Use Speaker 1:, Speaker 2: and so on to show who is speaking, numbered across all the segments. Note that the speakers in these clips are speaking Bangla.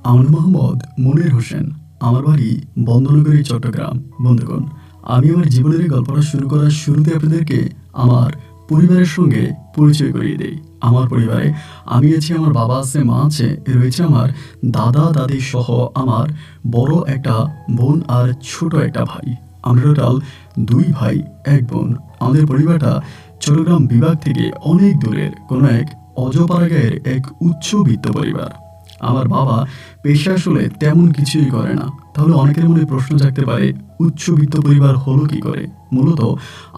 Speaker 1: আমার মোহাম্মদ মনির হোসেন। আমার বাড়ি বন্দনগরী, চট্টগ্রাম। বন্ধুগণ, আমি আমার জীবনের এই গল্পটা শুরু করার শুরুতে আপনাদেরকে আমার পরিবারের সঙ্গে পরিচয় করিয়ে দেই। আমার পরিবারে আমি আছি, আমার বাবা আছে, মা আছে, রয়েছে আমার দাদা দাদি সহ আমার বড় একটা বোন আর ছোট একটা ভাই। আমরা টোটাল 2 ভাই 1 বোন। আমাদের পরিবারটা চট্টগ্রাম বিভাগ থেকে অনেক দূরের কোনো এক অজপাড়া গাঁয়ের এক উচ্চবিত্ত পরিবার। আমার বাবা পেশা আসলে তেমন কিছুই করে না। তাহলে অনেকের মনে প্রশ্ন জাগতে পারে, উচ্চবিত্ত পরিবার হলো কি করে? মূলত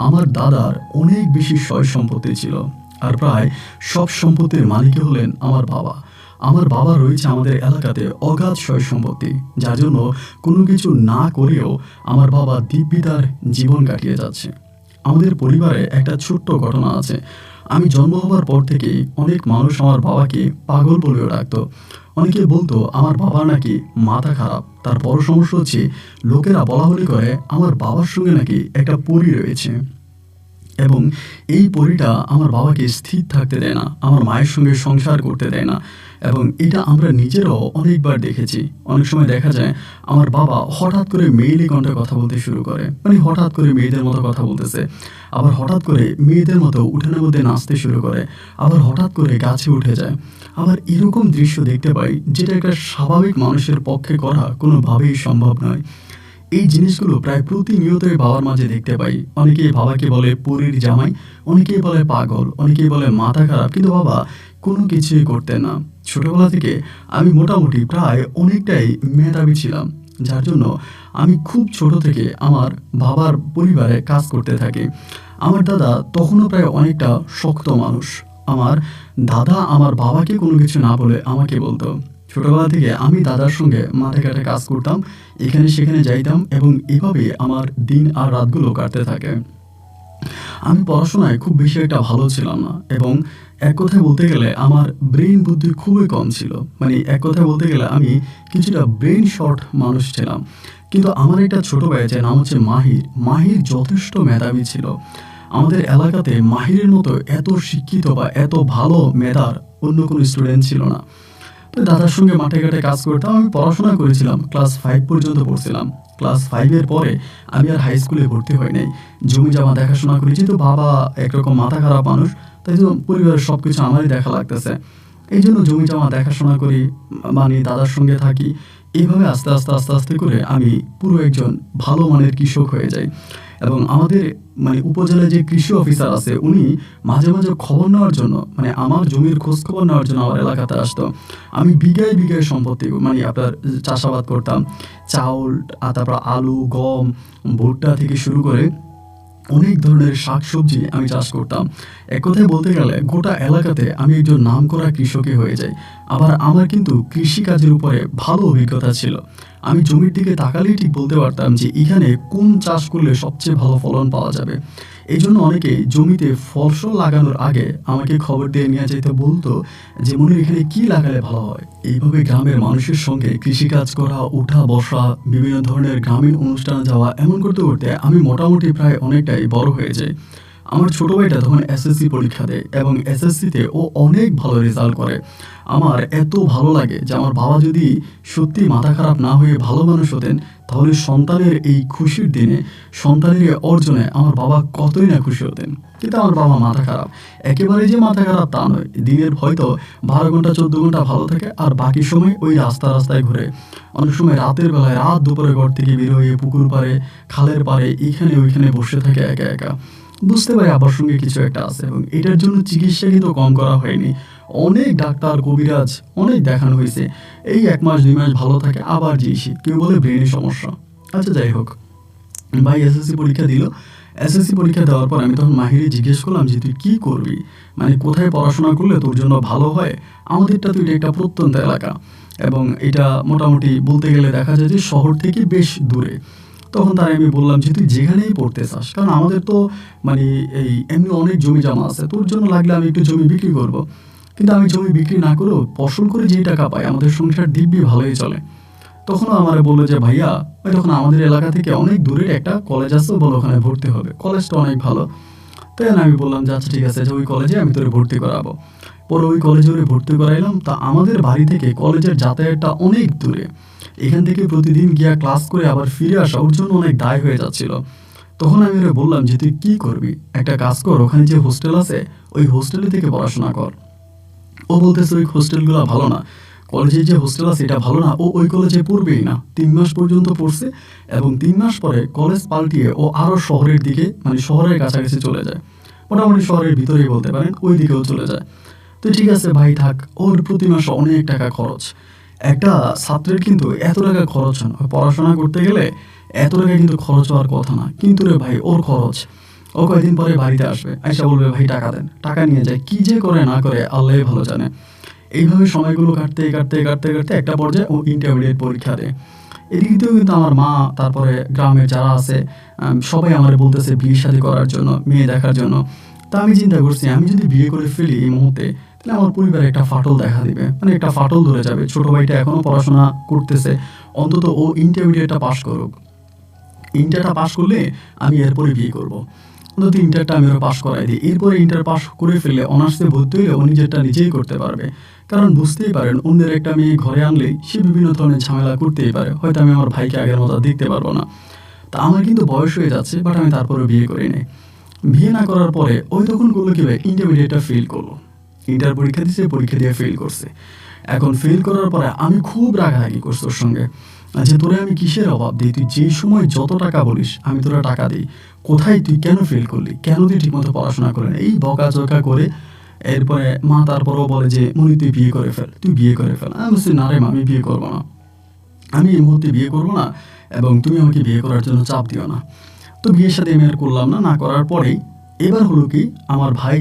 Speaker 1: আমার দাদার অনেক বেশি সয় সম্পত্তি ছিল, আর প্রায় সব সম্পত্তির মালিকই হলেন আমার বাবা। আমার বাবা রয়েছে আমাদের এলাকাতে অগাধ সয় সম্পত্তি, যার জন্য কোনো কিছু না করেও আমার বাবা দিব্যি তার জীবন কাটিয়ে যাচ্ছে। আমাদের পরিবারে একটা ছোট্ট ঘটনা আছে। আমি জন্ম হবার পর থেকেই অনেক মানুষ আমার বাবাকে পাগল বলেও ডাকতো। অনেকে বলতো আমার বাবার নাকি মাথা খারাপ। তার বড় সমস্যা হচ্ছে, লোকেরা বলাবলি করে আমার বাবার সঙ্গে নাকি একটা পরী রয়েছে, এবং এই পরীটা আমার বাবাকে স্থির থাকতে দেয় না, আমার মায়ের সঙ্গে সংসার করতে দেয় না। এবং এটা আমরা নিজেরাও অনেকবার দেখেছি। অনেক সময় দেখা যায় আমার বাবা হঠাৎ করে মেয়েলি কণ্ঠে কথা বলতে শুরু করে, মানে হঠাৎ করে মেয়েদের মতো কথা বলতেছে, আবার হঠাৎ করে মেয়েদের মতো উঠানের মধ্যে নাচতে শুরু করে, আবার হঠাৎ করে গাছে উঠে যায়। আবার এরকম দৃশ্য দেখতে পাই, যেটা একটা স্বাভাবিক মানুষের পক্ষে করা কোনোভাবেই সম্ভব নয়। এই জিনিসগুলো প্রায় প্রতিনিয়তই বাবার মাঝে দেখতে পাই। অনেকেই বাবাকে বলে পরীর জামাই, অনেকেই বলে পাগল, অনেকেই বলে মাথা খারাপ, কিন্তু বাবা কোনো কিছুই করতেন না। ছোটবেলা থেকে আমি মোটামুটি প্রায় অনেকটাই মেধাবী ছিলাম, যার জন্য আমি খুব ছোট থেকে আমার বাবার পরিবারে কাজ করতে থাকি। আমার দাদা তখনও প্রায় অনেকটা শক্ত মানুষ। আমার দাদা আমার বাবাকে কোনো কিছু না বলে আমাকে বলতো। ছোটবেলা থেকে আমি দাদার সঙ্গে মাঠে ঘাটে কাজ করতাম, এখানে সেখানে যাইতাম, এবং এভাবে আমার দিন আর রাতগুলো কাটতে থাকে। আমি পড়াশোনায় খুব বেশি একটা ভালো ছিলাম না, এবং এক কথায় বলতে গেলে আমার ব্রেন বুদ্ধি খুবই কম ছিল। মানে এক কথায় বলতে গেলে আমি কিছুটা ব্রেন শর্ট মানুষ ছিলাম। কিন্তু আমার একটা ছোট ভাই, যে নাম হচ্ছে মাহির, মাহির যথেষ্ট মেধাবী ছিল। আমাদের এলাকাতে মাহিরের মতো এত শিক্ষিত বা এত ভালো মেধার অন্য কোনো স্টুডেন্ট ছিল না। তো দাদার সঙ্গে মাঠে ঘাটে কাজ করতাম। আমি পড়াশোনা করেছিলাম, ক্লাস 5 পর্যন্ত পড়ছিলাম। ক্লাস 5-এর পরে আমি আর হাই স্কুলে ভর্তি হই নাই। জমি জমা দেখাশোনা করি, যেহেতু বাবা একরকম মাথা খারাপ মানুষ, তাই জন্য পরিবারের সব কিছু আমারই দেখা লাগতেছে। এই জন্য জমি জমা দেখাশোনা করি, মানে দাদার সঙ্গে থাকি। এইভাবে আস্তে আস্তে আস্তে আস্তে করে আমি পুরো একজন ভালো মানের কৃষক হয়ে যাই। এবং আমাদের মানে উপজেলায় যে কৃষি অফিসার আছে, উনি মাঝে মাঝে খবর নেওয়ার জন্য, মানে আমার জমির খোঁজ খবর নেওয়ার জন্য আমার এলাকাতে আসতো। আমি বিঘায় বিঘায় সম্পত্তি, মানে আপনার চাষাবাদ করতাম। চাউল, তারপর আলু, গম, ভুট্টা থেকে শুরু করে অনেক ধরনের শাকসবজি আমি চাষ করতাম। এক কথায় বলতে গেলে গোটা এলাকাতে আমি একজন নামকরা কৃষকই হয়ে যাই। আবার আমার কিন্তু কৃষিকাজের উপরে ভালো অভিজ্ঞতা ছিল। আমি জমির দিকে তাকালেই ঠিক বলতে পারতাম যে এখানে কোন চাষ করলে সবচেয়ে ভালো ফলন পাওয়া যাবে। এই জন্য অনেকে জমিতে ফসল লাগানোর আগে আমাকে খবর দিয়ে নিয়ে যেতে বলতো যে মনির, এখানে কি লাগালে ভালো হয়। এইভাবে গ্রামের মানুষের সঙ্গে কৃষিকাজ করা, উঠা বসা, বিভিন্ন ধরনের গ্রামীণ অনুষ্ঠানে যাওয়া, এমন করতে করতে আমি মোটামুটি প্রায় অনেকটাই বড় হয়ে যাই। আমার ছোট ভাইটা তখন এসএসসি পরীক্ষা দেয়, এবং এসএসসিতে ও অনেক ভালো রেজাল্ট করে। আমার এত ভালো লাগে যে আমার বাবা যদি সত্যি মাথা খারাপ না হয়ে ভালো মানুষ হতেন, তাহলে সন্তানের এই খুশির দিনে, সন্তানের এই অর্জনে আমার বাবা কতই না খুশি হতেন। কিন্তু আমার বাবা মাথা খারাপ, একেবারে যে মাথা খারাপ তা নয়। দিনের হয়তো 12 ঘন্টা 14 ঘন্টা ভালো থাকে, আর বাকি সময় ওই রাস্তায় ঘুরে। অনেক সময় রাতের বেলায় রাত দুপুরে ঘর থেকে বের হয়ে পুকুর পাড়ে, খালের পাড়ে, এখানে ওইখানে বসে থাকে একা একা। বুঝতে পারি আবার সঙ্গে কিছু একটা আছে, এবং এটার জন্য চিকিৎসা কিন্তু কম করা হয়নি। অনেক ডাক্তার, কবিরাজ অনেক দেখানো হয়েছে। এই 1 মাস 2 মাস ভালো থাকে, আবার যেই শীত, কেউ বলে ব্রেনের সমস্যা। আচ্ছা, যাই হোক, ভাই এসএসসি পরীক্ষা দিল। এসএসসি পরীক্ষা দেওয়ার পর আমি তখন মাহিরে জিজ্ঞেস করলাম যে তুই কী করবি, মানে কোথায় পড়াশোনা করলে তোর জন্য ভালো হয়। আমাদেরটা তো এটা একটা প্রত্যন্ত এলাকা, এবং এটা মোটামুটি বলতে গেলে দেখা যায় যে শহর থেকে বেশ দূরে। তখন তাই আমি বললাম যে তুই যেখানেই পড়তে চাস, কারণ আমাদের তো মানে এই এমনি অনেক জমি জমা আছে, তোর জন্য লাগলে আমি একটু জমি বিক্রি করব। কিন্তু আমি জমি বিক্রি না করেও ফসল করে যেই টাকা পাই, আমাদের সংসার দিব্যি ভালোই চলে। তখনও আমার বললো যে ভাইয়া, ওই তখন আমাদের এলাকা থেকে অনেক দূরের একটা কলেজ আছে, বলো ওখানে ভর্তি হবে, কলেজটা অনেক ভালো। তাই আমি বললাম যে আচ্ছা ঠিক আছে, যে ওই কলেজে আমি তোরে ভর্তি করাবো। পরে ওই কলেজে ওরে ভর্তি করাইলাম। তা আমাদের বাড়ি থেকে কলেজের যাতায়াতটা অনেক দূরে, এখান থেকে প্রতিদিন গিয়া ক্লাস করে আবার ফিরে আসা ওর জন্য অনেক দায় হয়ে যাচ্ছিল। তখন আমি ওরে বললাম যে তুই কী করবি, একটা কাজ কর, ওখানে যে হোস্টেল আছে ওই হোস্টেলে থেকে পড়াশোনা কর। ও বলতেছে ওই হোস্টেলগুলো ভালো না, কলেজে যে হোস্টেল আছে এটা ভালো না, ও ওই কলেজে পড়বেই না। 3 মাস পর্যন্ত পড়ছে এবং 3 মাস পরে কলেজ পাল্টিয়ে ও আরও শহরের দিকে, মানে শহরের কাছাকাছি চলে যায়, মোটামুটি শহরের ভিতরেই বলতে পারেন, ওই দিকেও চলে যায়। তো ঠিক আছে ভাই থাক, ওর প্রতি মাসে অনেক টাকা খরচ। একটা ছাত্রের কিন্তু এত টাকা খরচ হয় না, পড়াশোনা করতে গেলে এত টাকা কিন্তু খরচ হওয়ার কথা না, কিন্তু রে ভাই ওর খরচ। ও কয়েকদিন পরে বাড়িতে আসবে, আইসা বলবে ভাই টাকা দেন, টাকা নিয়ে যায়, কী যে করে না করে আল্লাহ ভালো জানে। এইভাবে সময়গুলো কাটতে কাটতে কাটতে কাটতে একটা পর্যায়ে ও ইন্টারমিডিয়েট পরীক্ষা দেয়। এদিক দিয়েও কিন্তু আমার মা, তারপরে গ্রামের যারা আছে সবাই আমার বলতেছে বিয়ে শাদী করার জন্য, মেয়ে দেখার জন্য। তা আমি চিন্তা করছি আমি যদি বিয়ে করে ফেলি এই মুহূর্তে, তাহলে আমার পরিবারে একটা ফাটল দেখা দিবে, মানে একটা ফাটল ধরে যাবে। ছোটো ভাইটা এখনও পড়াশোনা করতেছে, অন্তত ও ইন্টারমিডিয়েটটা পাস করুক, ইন্টারটা পাস করলে আমি এরপরে বিয়ে করব। অন্তত ইন্টারটা আমি ওরা পাস করাই দিই, এরপরে ইন্টার পাস করে ফেললে অনার্সে ভর্তি হলে ও নিজেরটা নিজেই করতে পারবে। কারণ বুঝতেই পারেন অন্যের একটা মেয়ে ঘরে আনলেই সে বিভিন্ন ধরনের ঝামেলা করতেই পারে, হয়তো আমি আমার ভাইকে আগের মতো দেখতে পারবো না। তা আমার কিন্তু বয়স হয়ে যাচ্ছে, বাট আমি তারপরে বিয়ে করি নাই। বিয়ে না করার পরে ওই তখন করলো কি ভাই, ইন্টারমিডিয়েটটা ফেল করলো, ইন্টার পরীক্ষা দিয়েছে, পরীক্ষা দিয়ে ফেল করছে। এখন ফেল করার পরে আমি খুব রাগারাগি করছি ওর সঙ্গে, যে তোরে আমি কিসের অভাব দিই, তুই যে সময় যত টাকা বলিস আমি তোরা টাকা দিই, কোথায় তুই কেন ফেল করলি, কেন তুই ঠিকমতো পড়াশোনা করলি, এই বকাঝকা করে। এরপরে মা তারপরেও বলে যে মনি তুই বিয়ে করে ফেল, তুই বিয়ে করে ফেল। আমি বলছি না রে মা, আমি বিয়ে করবো না, আমি এই মুহূর্তে বিয়ে করবো না, এবং তুমি আমাকে বিয়ে করার জন্য চাপ দিও না। তো বিয়ের সাথে আমি আর করলাম না। না করার পরেই এবার হলো কি, আমার ভাই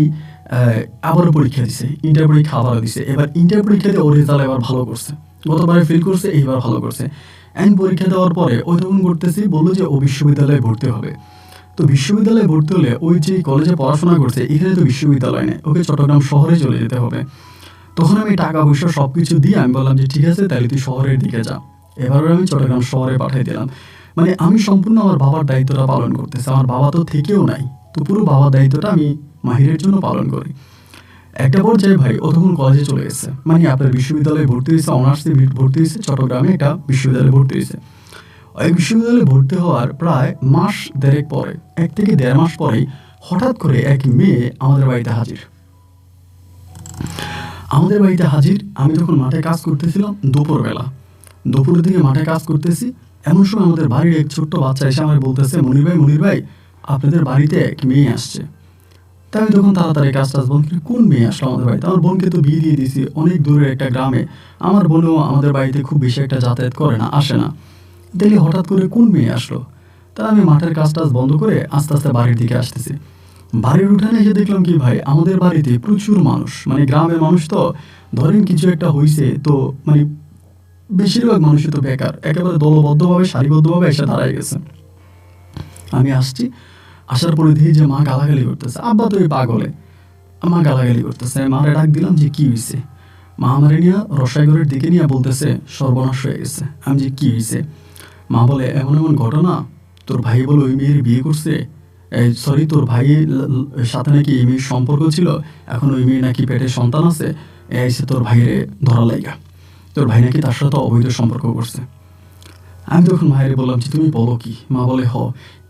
Speaker 1: আবারও পরীক্ষা দিছে, ইন্টার পরীক্ষা আবারও দিছে। এবার ইন্টার পরীক্ষাতে ওর রেজাল্ট এবার ভালো করছে, গতবারে ফেল করছে, এইবার ভালো করছে। অ্যান্ড পরীক্ষা দেওয়ার পরে ওই তখন করতেছি, বললো যে ও বিশ্ববিদ্যালয়ে ভর্তি হবে। তো বিশ্ববিদ্যালয়ে ভর্তি হলে ওই যে কলেজে পড়াশোনা করছে এখানে তো বিশ্ববিদ্যালয় নেই, ওকে চট্টগ্রাম শহরে চলে যেতে হবে। তখন আমি টাকা পয়সা সব কিছু দিয়ে আমি বললাম যে ঠিক আছে তাহলে তুই শহরের দিকে যা। এবার আমি চট্টগ্রাম শহরে পাঠিয়ে দিলাম। মানে আমি সম্পূর্ণ আমার বাবার দায়িত্বটা পালন করতেছি, আমার বাবা তো থেকেও নাই, তো পুরো বাবার দায়িত্বটা আমি মাহিরের জন্য পালন করি। একটা পর্যায়ে ভাই ও তখন কলেজে চলে গেছে, মানে আপনার বিশ্ববিদ্যালয়ে ভর্তি হয়েছে, অনার্সে ভর্তি হয়েছে, চট্টগ্রামে একটা বিশ্ববিদ্যালয়ে ভর্তি হয়েছে। ওই বিশ্ববিদ্যালয়ে ভর্তি হওয়ার প্রায় মাস দেড়েক পরে, 1 থেকে 1.5 মাস পরেই হঠাৎ করে এক মেয়ে আমাদের বাড়িতে হাজির। আমাদের বাড়িতে হাজির, আমি তখন মাঠে কাজ করতেছিলাম দুপুরবেলা, দুপুরের দিকে মাঠে কাজ করতেছি। এমন সময় আমাদের বাড়ির এক ছোট্ট বাচ্চা এসে আমার বলতেছে মনির ভাই আপনাদের বাড়িতে এক মেয়ে আসছে। তাই আমি তখন তাড়াতাড়ি কাজ টাজ বন্ধ করি, কোন মেয়ে আসলো আমাদের বাড়িতে, আমার বোনকে তো বিয়ে দিয়ে দিয়েছি অনেক দূরের একটা গ্রামে, আমার বোনও আমাদের বাড়িতে খুব বেশি একটা যাতায়াত করে না, আসে না, তাহলে হঠাৎ করে কোন মেয়ে আসলো। তা আমি মাঠের কাজ টাজ বন্ধ করে আস্তে আস্তে বাড়ির দিকে আসতেছি। বাড়ির উঠানে এসে দেখলাম কি ভাই, আমাদের বাড়িতে প্রচুর মানুষ, মানে গ্রামের মানুষ তো, ধরেন কিছু একটা হয়েছে তো মানে বেশিরভাগ মানুষই তো বেকার, একেবারে দলবদ্ধভাবে সারিবদ্ধভাবে এসে দাঁড়ায় গেছে। আমি আসছি, আসার পরে দেখি যে মা গালাগালি করতেছে, আব্বা তো এই পাগলে, মা গালাগালি করতেছে। মারে ডাক দিলাম যে কি হয়েছে, মা আমারে নিয়ে রসাইঘরের দিকে নিয়ে বলতেছে সর্বনাশ হয়ে গেছে। আমি যে কি হয়েছে, মা বলে এমন এমন ঘটনা, তোর ভাই বলে ওই মেয়ের বিয়ে করছে, সরি তোর ভাইয়ের সাথে নাকি এই মেয়ের সম্পর্ক ছিল, এখন ওই মেয়ে নাকি পেটে সন্তান আছে, এসে তোর ভাইয়েরে ধরা লাইগা, তোর ভাই নাকি তার সাথে অবৈধ সম্পর্ক করছে। আমি তখন মায়ের বললাম যে তুমি বলো কি, মা বলে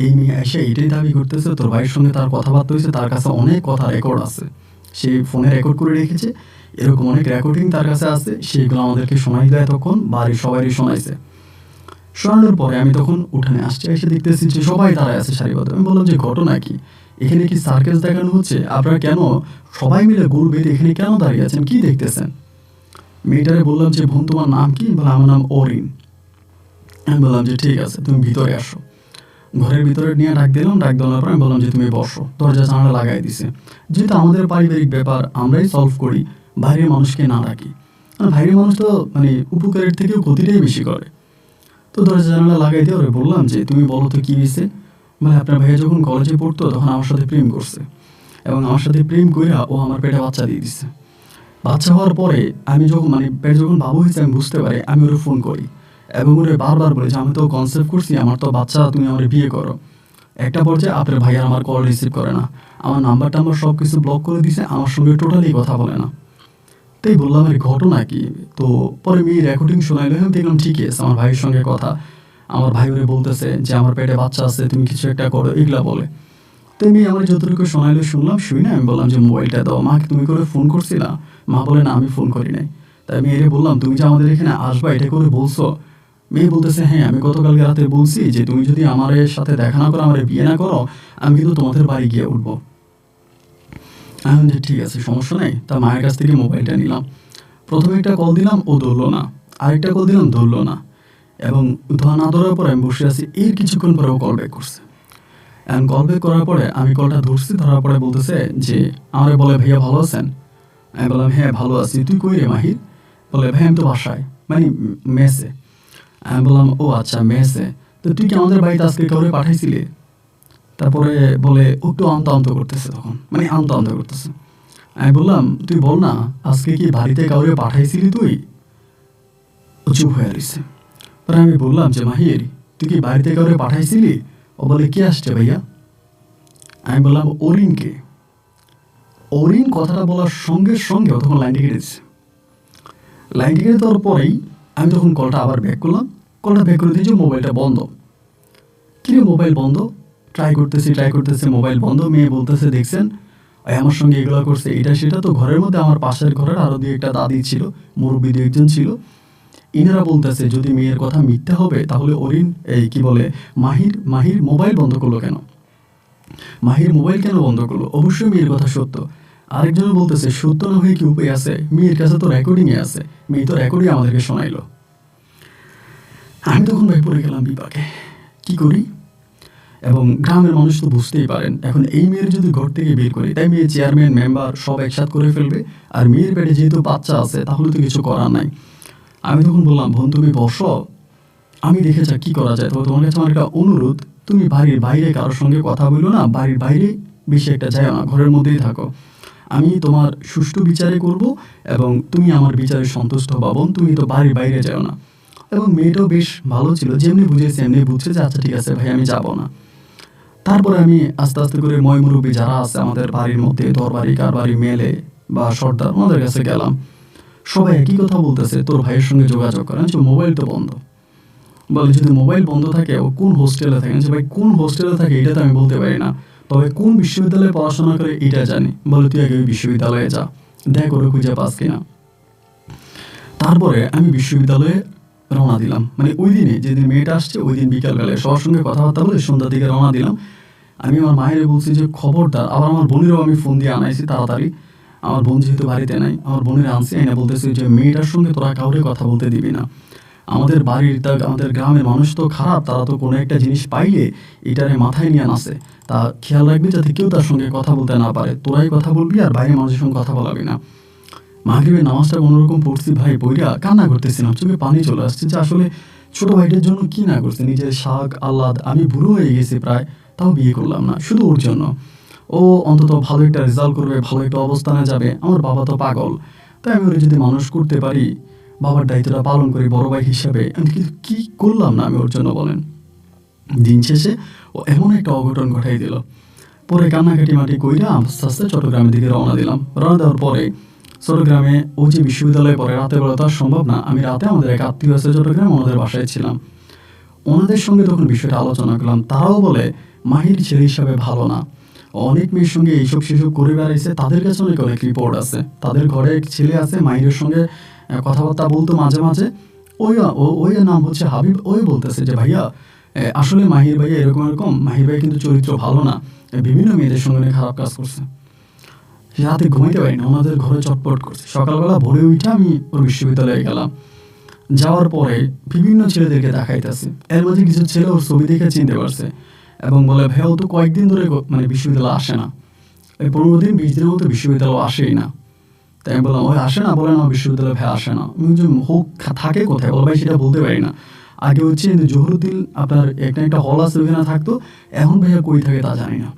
Speaker 1: এই মেয়ে এসে এটাই দাবি করতেছে তোর ভাইয়ের সঙ্গে তার কথাবার্তা হয়েছে, তার কাছে অনেক কথা রেকর্ড আছে, সে ফোনে রেকর্ড করে রেখেছে, এরকম অনেক রেকর্ডিং তার কাছে আছে, সেইগুলো আমাদেরকে শোনাই দেয়, তখন বাড়ির সবাইই শোনাইছে। শোনানোর পরে আমি তখন উঠানে আসছি, এসে দেখতেছি যে সবাই দাঁড়ায় আছে সারিবদ্ধ। আমি বললাম যে ঘটনা কি, এখানে কি সার্কাস দেখানো হচ্ছে, আপনারা কেন সবাই মিলে গোল বেঁধে এখানে কেন দাঁড়িয়ে আছেন, কি দেখতেছেন। মেয়েটারে বললাম যে বোন তোমার নাম কি, বলে আমার নাম অরিন। আমি বললাম যে ঠিক আছে তুমি ভিতরে আসো, ঘরের ভিতরে নিয়ে ডাক দিলাম, ডাক দেওয়ার পর আমি বললাম যে তুমি বসো, দরজা জানালা লাগাই দিছে, যেহেতু আমাদের পারিবারিক ব্যাপার আমরাই সলভ করি, বাইরের মানুষকে না ডাকি, কারণ বাইরের মানুষ তো মানে উপকারের থেকেও ক্ষতিটাই বেশি করে। তো দরজা জানালা লাগাই দিয়ে ওরে বললাম যে তুমি বলো তো কী হয়েছে। মানে আপনার ভাইয়া যখন কলেজে পড়তো তখন আমার সাথে প্রেম করছে, এবং আমার সাথে প্রেম করে ও আমার পেটে বাচ্চা দিয়ে দিছে। বাচ্চা হওয়ার পরে আমি যখন মানে পেটে যখন বাবু হয়েছে আমি বুঝতে পারি, আমি ওরে ফোন করি এবং ওরে বারবার বলে যে আমি তো কনসেপ্ট করছি, আমার তো বাচ্চা, তুমি আমার বিয়ে করো। একটা পর্যায়ে আপনার ভাইয়ার আমার কল রিসিভ করে না, আমার নাম্বার টাম্বার সব কিছু ব্লক করে দিছে, আমার সঙ্গে টোটালি কথা বলে না। তাই বললাম আরে ঘটনা কি। তো পরে মেয়ে রেকর্ডিং শোনাইলো, আমি দেখলাম ঠিকই আছে আমার ভাইয়ের সঙ্গে কথা। আমার ভাই ওরে বলতেছে যে আমার পেটে বাচ্চা আছে, তুমি কিছু একটা করো, এগুলা বলে। তো মেয়ে আমার যতটুকু শোনাইলো শুনলাম, শুই না আমি বললাম যে মোবাইলটা দাও, মাকে তুমি করে ফোন করছিলা? মা বলে না আমি ফোন করি নাই। তাই মেয়েরে বললাম তুমি যে আমাদের এখানে আসবা এটা করে বলছো? মেয়ে বলতেছে হ্যাঁ আমি গতকালকে রাতে বলছি যে তুমি যদি আমার সাথে দেখা না করো, আমার বিয়ে না করো, আমি কিন্তু তোমাদের বাড়ি গিয়ে উঠবো। আমি যে ঠিক আছে সমস্যা নেই। তা মায়ের কাছ থেকে মোবাইলটা নিলাম। প্রথমে একটা কল দিলাম, ও ধরলো না। আরেকটা কল দিলাম, ধরলো না। এবং ধোয়া না ধরার পরে আমি বসে আছি, এর কিছুক্ষণ পরে ও কল ব্যাক করছে। এখন কল ব্যাক করার পরে আমি কলটা ধরছি, ধরার পরে বলতেছে যে আমারে বলে ভাইয়া ভালো আছেন? আমি বললাম হ্যাঁ ভালো আছি। তুই কই রে মাহির? বলে ভাই আমি তো বাসায়, মানে মেসে। আমি বললাম ও আচ্ছা মেসে, তো তুই কি আমাদের বাড়িতে আজকে কাউরে পাঠাইছিলি? তারপরে বলে ও একটু আমতা আমতা করতেছে, তখন মানে আমতা আমতা করতেছে। আমি বললাম তুই বল না আজকে কি বাড়িতে কাউরে পাঠাইছিলি তুই? ও চুপ হয়ে রয়েছে। পরে আমি বললাম যে মাহির তুই কি বাড়িতে কাউরে পাঠাইছিলি? ও বলে কে আসছে ভাইয়া? আমি বললাম অরিনকে। অরিন কথাটা বলার সঙ্গে সঙ্গে ও তখন লাইনটি কেটে দিচ্ছে। লাইনটি কেটে দেওয়ার পরেই আমি তখন কলটা আবার ব্যাক করলাম। কলটা ব্যাক করে দিয়েছি, মোবাইলটা বন্ধ। কিরে মোবাইল বন্ধ? ট্রাই করতেছি মোবাইল বন্ধ। মেয়ে বলতেছে দেখছেন আমার সঙ্গে এগুলো করছে, এটা সেটা। তো ঘরের মধ্যে আমার পাশের ঘরের আরও দুই একটা দাদি ছিল, মুরব্বী দু একজন ছিল। ইনারা বলতেছে যদি মেয়ের কথা মিথ্যা হবে তাহলে অরিন এই কি বলে মাহির মোবাইল বন্ধ করলো কেন? মাহির মোবাইল কেন বন্ধ করলো? অবশ্যই মেয়ের কথা সত্য। আরেকজন বলতেছে সত্য না হয়ে কি উপায় আছে? মেয়ের কাছে তো রেকর্ডিংয়ে আছে, মেয়ে তো রেকর্ডিং আমাদেরকে শোনাইলো। আমি তখন ভাই পড়ে গেলাম বিপাকে, কি করি? এবং গ্রামের মানুষ তো বুঝতেই পারেন, এখন এই মেয়ের যদি ঘর থেকে বের করি, তাই মেয়ে চেয়ারম্যান মেম্বার সব একসাথ করে ফেলবে। আর মেয়ের পেটে যেহেতু বাচ্চা আছে তাহলে তো কিছু করার নাই। আমি তখন বললাম বোন তুমি বসো, আমি দেখে যা কী করা যায়। তবে তোমার কাছে আমার একটা অনুরোধ, তুমি বাড়ির বাইরে কারোর সঙ্গে কথা বলো না, বাড়ির বাইরে বেশি একটা যায় না, ঘরের মধ্যেই থাকো। আমি তোমার সুষ্ঠু বিচারে করব এবং তুমি আমার বিচারে সন্তুষ্ট হবা। বোন তুমি তো বাড়ির বাইরে যাও না। এবং মেয়েটাও বেশ ভালো ছিল, যেমনি বুঝেছে এমনি বুঝছে যে আচ্ছা ঠিক আছে ভাই আমি যাব না। তারপরে আমি আস্তে আস্তে করে ময়মুরব্বী যারা আছে আমাদের বাড়ির মধ্যে, দরবারি কার বাড়ি মেলে বা সর্দার, ওনাদের কাছে গেলাম। সবাই একই কথা বলতেছে তোর ভাইয়ের সঙ্গে যোগাযোগ করেন, যে মোবাইল তো বন্ধ। বলে যদি মোবাইল বন্ধ থাকে ও কোন হোস্টেলে থাকে? যে ভাই কোন হোস্টেলে থাকে এটা তো আমি বলতে পারি না, তবে কোন বিশ্ববিদ্যালয়ে পড়াশোনা করে এটা জানি। বলে তুই আগে ওই বিশ্ববিদ্যালয়ে যা, দেখ ওরা খুঁজে পাস কিনা। তারপরে আমি বিশ্ববিদ্যালয়ে রওনা দিলাম, মানে ওই দিনে যেদিন মেয়েটা আসছে ওই দিন বিকালবেলায় সবার সঙ্গে কথাবার্তা বলে সন্ধ্যার দিকে রওনা দিলাম। আমি আমার মায়ের বলছি যে খবরদার, আবার আমার বোনেরও আমি ফোন দিয়ে আনাইছি তাড়াতাড়ি। আমার বোন যেহেতু বাড়িতে নাই, আমার বোনের আনছি, আইনা বলতেছি যে মেয়েটার সঙ্গে তোরা কাউরে কথা বলতে দিবি না। আমাদের বাড়ির আমাদের গ্রামের মানুষ তো খারাপ, তারা তো কোনো একটা জিনিস পাইলে এটারে মাথায় নিয়ে নাসে। তা খেয়াল রাখবি যাতে কেউ তার সঙ্গে কথা বলতে না পারে, তোরাই কথা বলবি আর বাইরের মানুষের সঙ্গে কথা বলাবি না। মাগরিবের নামাজটা কোনোরকম পড়ছি ভাই, বইরা কান্না করতেছিলাম, চোখে পানি চলে আসছে যে আসলে ছোট ভাইটার জন্য কি না করছে, নিজের শাক আহ্লাদ। আমি বুড়ো হয়ে গেছি প্রায়, তাও বিয়ে করলাম না শুধু ওর জন্য। ও অন্তত ভালো একটা রেজাল্ট করবে, ভালো একটা অবস্থানে যাবে। আমার বাবা তো পাগল, তাই আমি ওরা যদি মানুষ করতে পারি, বাবার দায়িত্বটা পালন করি বড় ভাই হিসাবে, আমি কিন্তু কী করলাম না আমি ওর জন্য বলেন। দিন শেষে ও এমন একটা অঘটন ঘটাই দিল। পরে কান্নাকাটি মাটি কইরা আস্তে আস্তে চট্টগ্রামের দিকে রওনা দিলাম। রওনা দেওয়ার পরে চট্টগ্রামে ও যে বিশ্ববিদ্যালয়ে পড়ে, রাতে বেলা তো আর সম্ভব না। আমি রাতে আমাদের এক আত্মীয় আছে চট্টগ্রামে, ওনাদের বাসায় ছিলাম। ওনাদের সঙ্গে তখন বিষয়টা আলোচনা করলাম। তারাও বলে মাহির ছেলে হিসাবে ভালো না, অনেক মেয়ের সঙ্গে এইসব সেসব করে বেড়াইছে, তাদের কাছে অনেক অনেক রিপোর্ট আছে। তাদের ঘরে এক ছেলে আছে মাহিরের সঙ্গে কথাবার্তা বলতো মাঝে মাঝে। ওই নাম হচ্ছে হাবিব। ওই বলতেছে যে ভাইয়া আসলে মাহির ভাইয়া এরকম এরকম, মাহির ভাই কিন্তু চরিত্র ভালো না, বিভিন্ন মেয়েদের সঙ্গে খারাপ কাজ করছে। রাতে ঘুমাইতে পারি না, ওনাদের ঘরে চটপট করছে। সকালবেলা ভোরে উঠে আমি ওর বিশ্ববিদ্যালয়ে গেলাম। যাওয়ার পরে বিভিন্ন ছেলেদেরকে দেখাইতেছে, এর মাঝে কিছু ছেলে ওর ছবি দেখে চিনতে পারছে এবং বলে ভাইয়া ও তো কয়েকদিন ধরে মানে বিশ্ববিদ্যালয়ে আসে না, এই 15 দিন 20 দিনের মতো বিশ্ববিদ্যালয়ে আসেই না। তাই আমি বললাম ওই আসে না, বলে না বিশ্ববিদ্যালয়ে ভাই আসে না। আমি হোক থাকে কোথায়, বলো ভাই সেটা বলতে পারি না। আগে হচ্ছে জহুরুদ্দিন আপনার একটা হল আছে ওখানে থাকতো, এখন ভাইয়া কই থাকে তা জানি না।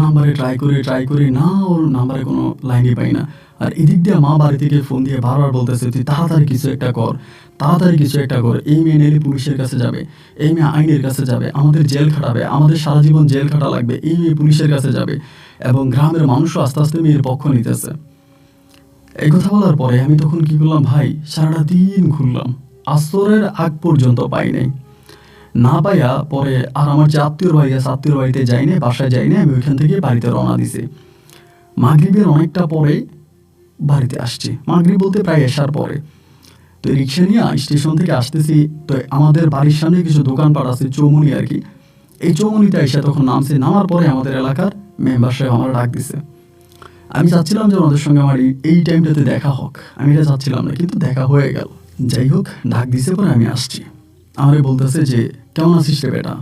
Speaker 1: নাম্বারে ট্রাই করি না, ওর নাম্বারে কোনো লাইনই পাই না। আর এদিক দিয়ে মা বাড়ি থেকে ফোন দিয়ে বারবার বলতেছে তুই তাড়াতাড়ি কিছু একটা কর, তাড়াতাড়ি কিছু একটা কর। এই মেয়ে নেলে পুলিশের কাছে যাবে, এই মেয়ে আইনের কাছে যাবে, আমাদের জেল খাটাবে, আমাদের সারা জীবন জেল খাটা লাগবে। এই মেয়ে পুলিশের কাছে যাবে এবং গ্রামের মানুষও আস্তে আস্তে মেয়ের পক্ষ নিতেছে। এই কথা বলার পরে আমি তখন কি করলাম ভাই, সারাটা দিন ঘুরলাম, আসরের আগ পর্যন্ত পাই নাই। না পাইয়া পরে আর আমার যে আত্মীয়র বাড়ি আছে, আত্মীয়র বাড়িতে যাই নাই, বাসায় যাই নাই, আমি ওইখান থেকে বাড়িতে রওনা দিছি। মাগরিবের অনেকটা পরে বাড়িতে আসছি, মাগরিব বলতে প্রায় এসার পরে। তো রিক্সা নিয়ে স্টেশন থেকে আসতেছি, তো আমাদের বাড়ির সামনে কিছু দোকানপাট আছে, চৌমুনি আর কি। এই চৌমুনিতে এসে তখন নামছে, নামার পরে আমাদের এলাকার মেম্বার সাহেব আমার ডাক দিছে। আমি চাচ্ছিলাম যে ওনাদের সঙ্গে আমার এই টাইমটাতে দেখা হোক, আমি এটা চাচ্ছিলাম না, কিন্তু দেখা হয়ে গেল। যাই হোক, ডাক দিছে পরে আমি আসছি। আমারে বলতেছে যে কেমন আছিস রে বেটা?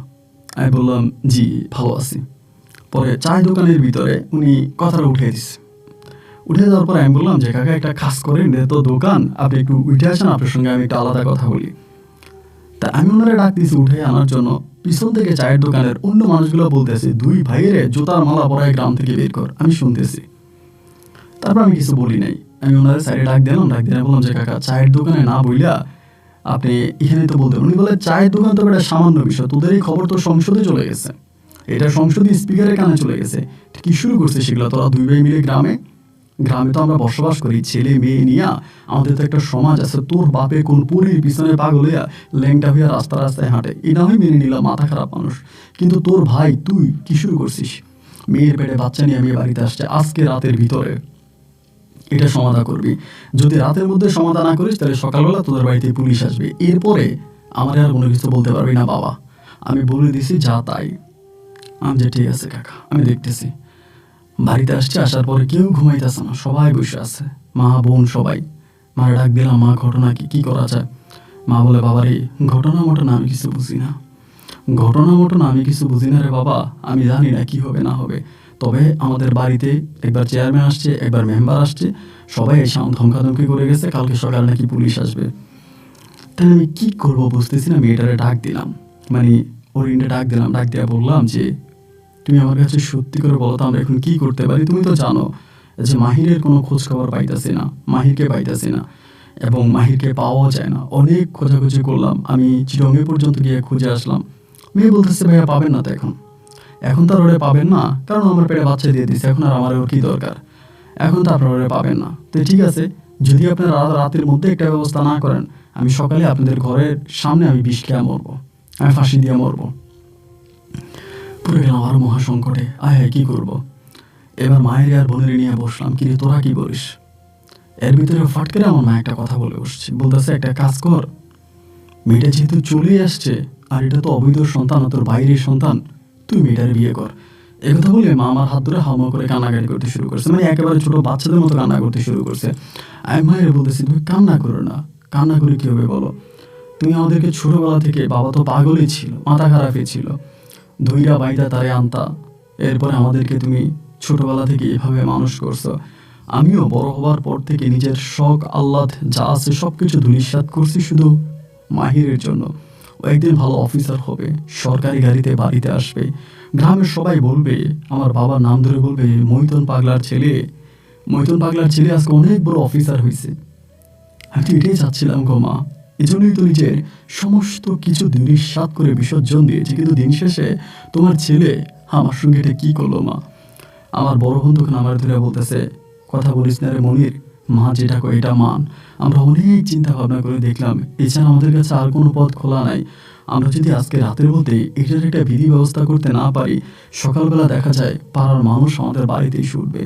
Speaker 1: আমি বললাম জি ভালো আছি। পরে চায়ের দোকানের ভিতরে উনি কথাটা উঠে দিছে। উঠে যাওয়ার পরে আমি বললাম যে কাকা একটা কাজ করেন, তো দোকান আপনি একটু উঠে আসেন, আপনার সঙ্গে আমি একটা আলাদা কথা বলি। তা আমি ওনারা ডাক দিয়েছি উঠে আনার জন্য। পিছন থেকে চায়ের দোকানের অন্য মানুষগুলো বলতেছে, দুই ভাইয়েরে জুতার মালা পরায় গ্রাম থেকে বের কর। আমি শুনতেছি, তারপর আমি কিছু বলি নাই। আমি ওনাদের সাইডে ডাক দিলাম, ডাক দিয়ে বললাম যে কাকা চায়ের দোকানে না বইলা আপনি এখানে তো বলতেন। উনি বলে চায়ের দোকান তো একটা সামান্য বিষয়, তোদের এই খবর তো সংসদে চলে গেছে, এটা সংসদে স্পিকারের কানে চলে গেছে। কি শুরু করছে সেগুলো তোরা দুই ভাই মিলে? গ্রামে তো আমরা বসবাস করি, ছেলে মেয়ে নিয়ে, আমাদের তো একটা সমাজ আছে। তোর বাপে কোন পুরীর পিছনে পাগল হইয়া ল্যাংটা হইয়া রাস্তায় হাঁটে, এটা হয় মেনে নিলাম, মাথা খারাপ মানুষ। কিন্তু তোর ভাই তুই কি শুরু করছিস? মেয়ের পেটে বাচ্চা নিয়ে আমি বাড়িতে আসছে, আজকে রাতের ভিতরে এটা সমাধান করবি। যদি রাতের মধ্যে সমাধান না করিস তাহলে সকালবেলা তোদের বাড়িতে পুলিশ আসবে, এরপরে আমার আর কোনো কিছু বলতে পারবি না বাবা। আমি বলে দিছি যা তাই। আমি যে ঠিক আছে কাকা, আমি দেখতেছি। বাড়িতে আসছে, আসার পরে কেউ ঘুমাইতেছে না, সবাই বসে আছে, মা বোন সবাই। মারা ডাক দিলাম, মা ঘটনা কি করা যায়? মা বলে বাবা রে, ঘটনা আমি কিছু বুঝি না, আমি কিছু বুঝি না রে বাবা, আমি জানি না কি হবে না হবে। তবে আমাদের বাড়িতে একবার চেয়ারম্যান আসছে, একবার মেম্বার আসছে, সবাই এসে ধমকাধমকি করে গেছে, কালকে সকালে নাকি পুলিশ আসবে। তাই আমি কি করবো বুঝতেছি না। মেয়েটারে ডাক দিলাম, মানে ওরিনটা ডাক দিলাম, ডাক দিয়ে বললাম যে তুমি আমার কাছে সত্যি করে বলো তো আমরা এখন কি করতে পারি? তুমি তো জানো যে মাহিরের কোনো খোঁজ খবর পাইতেছি না, মাহিরকে পাইতেছি না, এবং মাহিরকে পাওয়াও যায় না। অনেক খোঁজাখুঁজি করলাম, আমি চিরঙ্গে পর্যন্ত গিয়ে খুঁজে আসলাম। মেয়ে বলতেছে ভাইয়া পাবেন না তো এখন তো আর ওরে পাবেন না, কারণ আমার পেটে বাচ্চা দিয়ে দিচ্ছে, এখন আর আমার ওর কী দরকার, এখন তো আপনার ওরে পাবেন না। তো ঠিক আছে, যদি আপনারা রাতের মধ্যে একটা ব্যবস্থা না করেন, আমি সকালে আপনাদের ঘরের সামনে আমি বিষ খেয়ে মরবো, আমি ফাঁসি দিয়ে মরবো। পড়ে গেলাম আরো মহাসংকটে। আয় কী করবো? এবার মায়ের আর বোনের নিয়ে বসলাম, কিরে তোরা কি বলিস? এর ভিতরে ফাট করে আমার মা একটা কথা বলে বসছে, বলতেছে একটা কাজ কর, মেয়েটা যেহেতু চলেই আসছে আর এটা তো অবৈধ সন্তান, তোর বাইরের সন্তান, তুই মেয়েটার বিয়ে কর। একথা বলে মা আমার হাত ধরে হামা করে কান্নাকাটি করতে শুরু করছে, মানে একেবারে ছোট বাচ্চাদের মতো কান্না করতে শুরু করছে। আমি মায়ের বলতেছি তুমি কান্না করো না, কান্না করে কী হবে বলো? তুমি আমাদেরকে ছোটবেলা থেকে, বাবা তো পাগলই ছিল, মাথা খারাপই ছিল, ধুইরা বাইটা তারে আনতা, এরপরে আমাদেরকে তুমি ছোটবেলা থেকে এভাবে মানুষ করছো। আমিও বড় হওয়ার পর থেকে নিজের শখ আহ্লাদ যা আছে সব কিছু ধূলিসাৎ করছি শুধু মাহিরের জন্য। ও একদিন ভালো অফিসার হবে, সরকারি গাড়িতে বাড়িতে আসবে, গ্রামের সবাই বলবে, আমার বাবার নাম ধরে বলবে মৈতন পাগলার ছেলে আজকে অনেক বড় অফিসার হয়েছে। আমি তো এটাই চাচ্ছিলাম গো মা, এজন্যই তো নিজের সমস্ত কিছু ধূলিসাৎ করে বিসর্জন দিয়েছি। কিন্তু দিন শেষে তোমার ছেলে আমার সঙ্গে এটা কী করলো মা? আমার বড় বোন তখন আমার ধরে বলতেছে, কথা বলিস না রে মনির, মা যেটা কয় এটা মান। আমরা অনেক চিন্তা ভাবনা করে দেখলাম, এছাড়া আমাদের কাছে আর কোনো পথ খোলা নাই। আমরা যদি আজকে রাতের মধ্যে এটার একটা বিধি ব্যবস্থা করতে না পারি, সকালবেলা দেখা যায় পাড়ার মানুষ আমাদের বাড়িতেই শুটবে।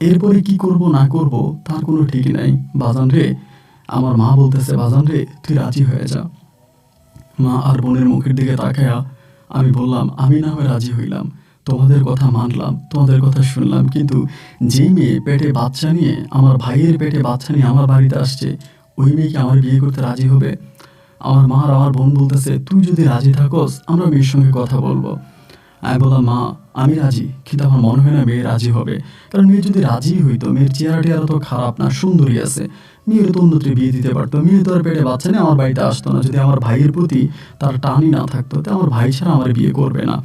Speaker 1: এরপরে কি করব না করব তার কোনো ঠিক নাই। বাজান রে, আমার মা বলতেছে, বাজান রে তুই রাজি হয়ে যা। মা আর বোনের মুখের দিকে তাকায়া আমি বললাম, আমি না হয় রাজি হইলাম, তোমাদের কথা মানলাম, তোমাদের কথা শুনলাম, কিন্তু যে মেয়ে পেটে বাচ্চা নিয়ে, আমার ভাইয়ের পেটে বাচ্চা নিয়ে আমার বাড়িতে আসছে, ওই মেয়েকে আমার বিয়ে করতে রাজি হবে? আমার মা আর আমার বোন বলতেছে, তুই যদি রাজি থাকোস আমরা মেয়ের সঙ্গে কথা বলবো। আমি বললাম, মা আমি রাজি, কিন্তু আমার মনে হয় না মেয়ে রাজি হবে। কারণ মেয়ে যদি রাজি হইতো, মেয়ের চেহারা টেহারা তো খারাপ না, সুন্দরী আছে, মেয়ের তো অন্যত্র বিয়ে দিতে পারতো। মেয়ে তো আর পেটে বাচ্চা নিয়ে আমার বাড়িতে আসতো না। যদি আমার ভাইয়ের প্রতি তার টানই না থাকতো, তো আমার ভাই ছাড়া আমার বিয়ে করবে না।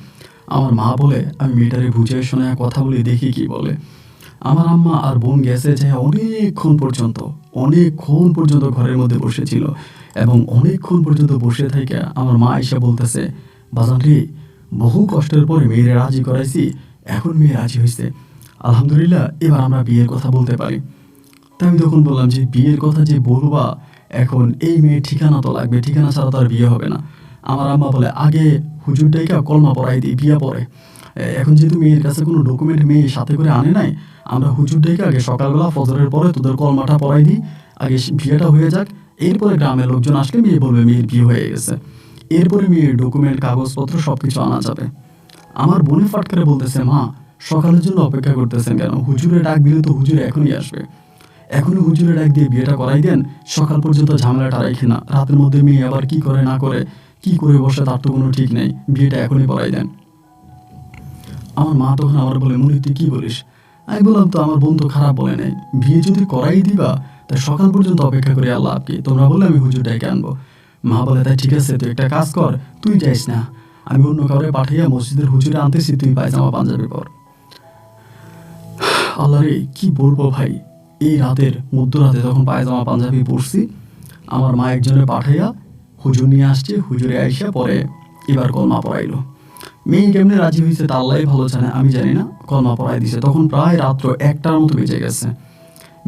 Speaker 1: আমার মা বলে, আমি মেয়েটারে বুঝে শোনায় কথা বলে দেখি কি বলে। আমার আম্মা আর বোন গেছে যে অনেকক্ষণ পর্যন্ত ঘরের মধ্যে বসেছিল, এবং অনেকক্ষণ পর্যন্ত বসে থেকে আমার মা এসে বলতেছে, বাজান রে, বহু কষ্টের পরে মেয়েরা রাজি করাইছি, এখন মেয়ে রাজি হয়েছে, আলহামদুলিল্লাহ, এবার আমরা বিয়ের কথা বলতে পারি। তাই আমি তখন বললাম যে বিয়ের কথা যে বলবা, এখন এই মেয়ের ঠিকানা তো লাগবে, ঠিকানা ছাড়া তো আর বিয়ে হবে না। আমার আম্মা বলে আগে হুজুর ডাইকা কলমা পড়াই দিই, বিয়া পরে। এখন যেহেতু মেয়ের কাছে কোনো ডকুমেন্ট মেয়ে সাথে করে আনে নাই, আমরা হুজুর ডাইকা আগে সকালবেলা ফজরের পরে তোদের কলমাটা পড়াই দিই, আগে বিয়েটা হয়ে যাক, এরপরে গ্রামের লোকজন আসলে মেয়ে বলবে মেয়ের বিয়ে হয়ে গেছে, এরপরে মেয়ের ডকুমেন্ট কাগজপত্র সব কিছু আনা যাবে। আমার বোনে ফাট করে বলতেছে, মা সকালের জন্য অপেক্ষা করতেছেন কেন? হুজুরে ডাক দিলে তো হুজুরে এখনই আসবে, এখনই হুজুরে ডাক দিয়ে বিয়েটা করাই দেন, সকাল পর্যন্ত ঝামেলাটা রাখি না, রাতের মধ্যে মেয়ে আবার কি করে না করে, কি করে বসে তার তো কোনো ঠিক নেই, বিয়েটা এখনই করাই দেন। আমার মা তখন আমার বলে, মুনি তুই কি বলিস? আমি বললাম, তো আমার বোন তো খারাপ বলে নাই, বিয়ে যদি করাই দিবা তাই সকাল পর্যন্ত অপেক্ষা করে আর লাভ কি? তোমরা বললে আমি হুজুর ডাইকে আনবো। মা বলে, তাই ঠিক আছে, তুই একটা কাজ কর, তুই যাইস না, আমি অন্য কাউরে পাঠাইয়া মসজিদের হুজুরে আনতেছি, তুই পায়জামা পাঞ্জাবি পর। আল্লাহ রে, কি বলবো ভাই, এই রাতের মধ্যরাতে যখন পায়জামা পাঞ্জাবি পরছি, আমার মা একজনে পাঠাইয়া হুজুর নিয়ে আসছে, হুজুরে আইসা পরে এবার কলমা পড়াইলো। মেয়ে কেমনে রাজি হয়েছে তা আল্লাহই ভালো জানে, আমি জানি না, কলমা পড়াই দিছে। তখন প্রায় রাত্র 1টার মতো বেজে গেছে।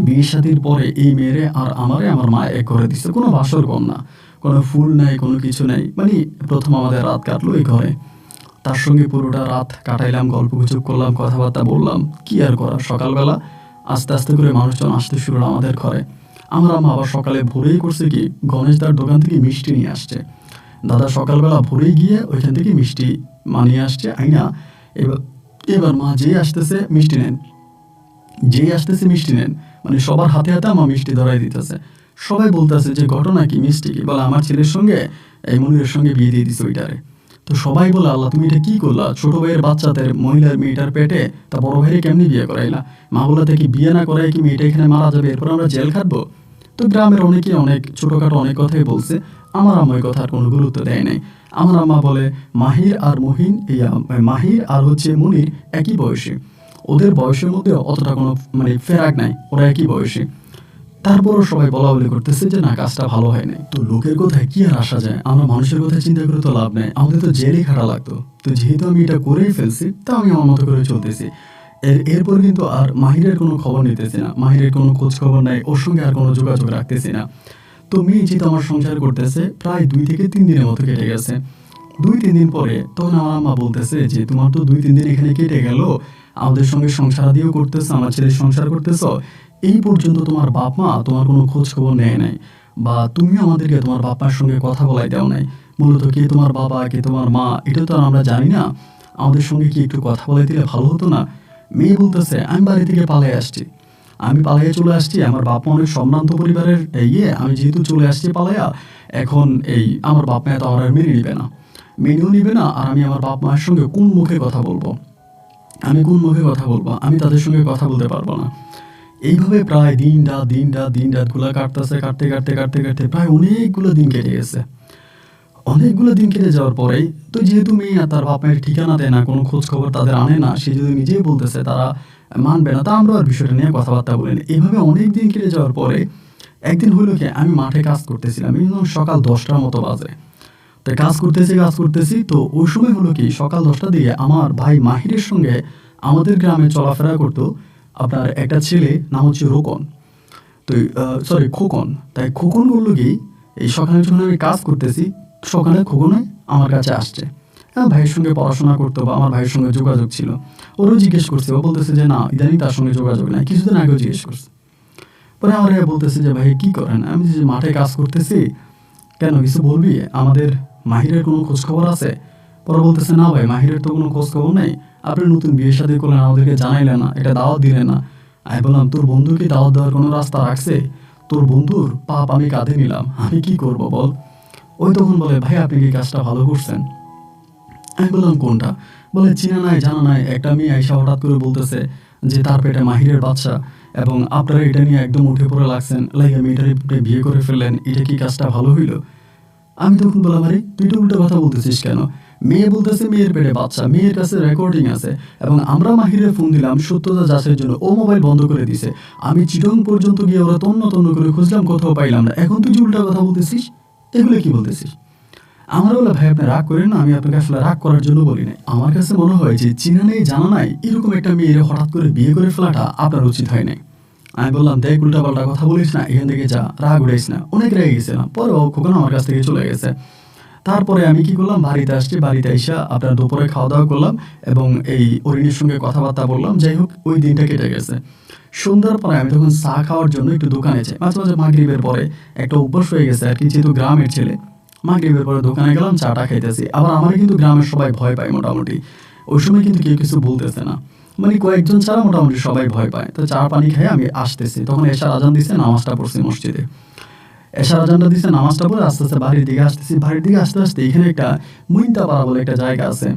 Speaker 1: বিয়ে শাদীর পরে এই মেয়েরে আর আমারে আমার মা এক করে দিছে, কোনো বাসর কম না, কোনো ফুল নাই, কোনো কিছু নাই, মানে প্রথম আমাদের রাত কাটলো এই ঘরে। তার সঙ্গে পুরোটা রাত কাটাইলাম, গল্প গুজব করলাম, কথাবার্তা বললাম, কি আর করা। সকালবেলা আস্তে আস্তে করে মানুষজন আসতে শুরু হলো আমাদের ঘরে। আমার আম্মা আবার সকালে ভোরেই করছে কি, গণেশদার দোকান থেকে মিষ্টি নিয়ে আসছে। দাদা সকালবেলা ভোরেই গিয়ে ওইখান থেকে মিষ্টি মানিয়ে আসছে আইনা। এবার এবার মা যেই আসতেছে মিষ্টি নেন, যেই আসতেছে মিষ্টি নেন, মানে সবার হাতে হাতে আমার মিষ্টি ধরাই দিতেছে। সবাই বলতেছে যে ঘটনা কি, মিষ্টি কি? বলে আমার ছেলের সঙ্গে এই মনিরের সঙ্গে বিয়ে দিয়ে দিছে ওইটারে। তো সবাই বলে, আল্লাহ তুমি এটা কি করলা? ছোট ভাইয়ের বাচ্চাদের মহিলার মেয়েটার পেটে, তা বড় ভাইয়ের কেমনি বিয়ে করাইলা? মা বলে, কি বিয়ে না করাই কি মেয়েটা এখানে মারা যাবে, এরপর আমরা জেল খাটবো? তো গ্রামের অনেকে অনেক ছোটখাটো অনেক কথাই বলছে, আমার আম্মা ওই কথার কোনো গুরুত্ব দেয় নাই। আমার আম্মা বলে, মাহির আর মহিন, মাহির আর হচ্ছে মনির একই বয়সী, ওদের বয়সের মধ্যে অতটা কোনো মানে ফেরাক নাই, ওরা একই বয়সী। তারপরও সবাই বলা বলি করতেছে যে না, কাজটা ভালো হয় নাই। তো লোকের কথায় কি আর আসা যায়, আমরা মানুষের কথা চিন্তা করে তো লাভ নেই, আমাদের তো জেলেই খাটা লাগতো। তো যেহেতু আমি এটা করেই ফেলছি, তা আমি আমার মতো করে চলতেছি। এরপর কিন্তু আর মাহিরের কোনো খবর নিতেছি না, মাহিরের কোনো খোঁজ খবর নাই, ওর সঙ্গে আর কোনো যোগাযোগ রাখতেছি না। তো মেয়ে যেহেতু আমার সংসার করতেছে, প্রায় 2 থেকে 3 দিনের মতো কেটে গেছে। 2-3 দিন পরে তখন আমার আম্মা বলতেছে যে তোমার তো 2-3 দিন এখানে কেটে গেল, আমাদের সঙ্গে সংসার দিয়েও করতেছো, আমার ছেলের সংসার করতেছো, এই পর্যন্ত তোমার বাপ মা তোমার কোনো খোঁজ খবর নেয় নাই, বা তুমিও আমাদেরকে তোমার বাপ মার সঙ্গে কথা বলাই দাও নাই। মূলত কে তোমার বাবা, কে তোমার মা, এটা তো আর আমরা জানি না, আমাদের সঙ্গে কি একটু কথা বলাই দিলে ভালো হতো না? মেয়ে বলতেছে, আমি বাড়ি থেকে পালিয়ে আসছি, আমি পালিয়ে চলে আসছি, আমার বাপ মা অনেক সম্ভ্রান্ত পরিবারের, আমি যেহেতু চলে আসছি পালাইয়া, এখন আমার বাপ মা তো আমার আর মেনে নিবে না, মেনেও নিবে না। আর আমি আমার বাপ মায়ের সঙ্গে কোন মুখে কথা বলবো, আমি কোন মুখে কথা বলবো, আমি তাদের সঙ্গে কথা বলতে পারবো না। এইভাবে প্রায় দিন রাত গুলা কাটতেছে, কাটতে কাটতে কাটতে কাটতে প্রায় অনেকগুলো দিন কেটে গেছে। অনেকগুলো দিন কেটে যাওয়ার পরেই তো যেহেতু মেয়ে আর তার বাপ মায়ের ঠিকানা দেয় না, কোনো খোঁজ খবর তাদের আনে না, সে যদি নিজেই বলতেছে তারা মানবে না, তা আমরা আর বিষয়টা নিয়ে কথাবার্তা বলিনি। এভাবে অনেক দিন কেটে যাওয়ার পরে একদিন হলো কি, আমি মাঠে কাজ করতেছিলাম, সকাল 10টার মতো বাজে। তো কাজ করতেছি, তো ওই সময় হলো কি, সকাল 10টার দিকে আমার ভাই মাহিরের সঙ্গে আমাদের গ্রামে চলাফেরা করতো আপনার একটা ছেলে, নাম হচ্ছে রোকন। তো খোকন। তাই খোকন বললো কি, এই সকালে যখন আমি কাজ করতেছি, সকালে খোকন আমার কাছে আসছে। ভাইয়ের সঙ্গে পড়াশোনা করতো বা আমার ভাইয়ের সঙ্গে যোগাযোগ ছিল, ওরও জিজ্ঞেস করছে, ও বলতেছে যে না, ইদানিং তার সঙ্গে যোগাযোগ নাই, কিছুদিন আগেও জিজ্ঞেস করছে। পরে আমার বলতেছে যে ভাই কি করেন? আমি যে মাঠে কাজ করতেছি। কেন, কিছু বলবি? আমাদের মাহিরের কোনো খোঁজ খবর আছে? পরে বলতেছে, না ভাই, মাহিরের তো কোনো খোঁজ খবর নেই, আপনি নতুন বিয়ে শাদী করলেন, আমাদেরকে জানাইলেন না, এটা দাওয়াত দিলেন না। আমি বললাম, তোর বন্ধুকে দাওয়াত দেওয়ার কোনো রাস্তা রাখছে? তোর বন্ধুর পাপ আমি কাঁধে নিলাম, আমি কি করব বল? ওই তখন বলে, ভাই আপনি কি কাজটা ভালো করছেন? আমি বললাম, কোনটা? বলে, চিনা নাই জানা নাই একটা মেয়ে আইসা হঠাৎ করে বলতেছে যে তার পেটে মাহিরের বাচ্চা, এবং আপনারা এটা নিয়ে একদম উঠে পড়ে লাগছেন, লাগে মেয়েটার বিয়ে করে ফেললেন, এটা কি কাজটা ভালো হইলো? আমি তখন বললাম, আরে তুই তো উল্টো কথা বলতেছিস কেন? মেয়ে বলতেছে মেয়ের পেটে বাচ্চা, মেয়ের কাছে রেকর্ডিং আছে, এবং আমরা মাহিরে ফোন দিলাম সত্যতা যাচাইয়ের জন্য, ও মোবাইল বন্ধ করে দিছে। আমি চিটং পর্যন্ত গিয়ে ওরা তন্ন তন্ন করে খুঁজলাম, কোথাও পাইলাম না। এখন তুই উল্টা কথা বলতেছিস, এগুলো কি বলতেছিস? আমার বলে, ভাই আপনি রাগ করেন না, আমি আপনাকে আসলে রাগ করার জন্য বলি নাই। আমার কাছে মনে হয় যে চিনা নেই জানা নাই এরকম একটা মেয়ের হঠাৎ করে বিয়ে করে ফেলাটা আপনার উচিত হয় নাই। আমি বললাম, দেখ উল্টাপাল্টা কথা বলিস না, এখান থেকে যা, রাগ উঠাইস না। অনেক রেগে গেছিলাম। পরে ও খোকন আমার কাছ থেকে চলে গেছে। তারপরে আমি কি করলাম, বাড়িতে আসছি। বাড়িতে আইসা আপনার দুপুরে খাওয়া দাওয়া করলাম এবং এই অরিনের সঙ্গে কথাবার্তা বললাম। যাই হোক, ওই দিনটা কেটে গেছে। সন্ধ্যার পরে আমি তখন চা খাওয়ার জন্য একটু দোকানে যাই। মাঝে মাঝে মাগরিবের পরে একটা অভ্যাস হয়ে গেছে আর কি, যেহেতু গ্রামের ছেলে। মাগরিবের পরে দোকানে গেলাম, চাটা খাইতেছি। আবার আমার কিন্তু গ্রামের সবাই ভয় পায় মোটামুটি। ওই সময় কিন্তু কেউ কিছু বলতেছে না, মানে কয়েকজন ছাড়া মোটামুটি সবাই ভয় পায়। তো চা পানি খেয়ে আমি আসতেছি, তখন এশার আজান দিছে, নামাজটা পড়ছি মসজিদে। এশার আজানটা দিছে, নামাজটা পড়ে আস্তে আস্তে বাড়ির দিকে আসতেছি। বাড়ির দিকে আসতে আসতে এখানে একটা মুইন্তাপাড়া বলে একটা জায়গা আছে।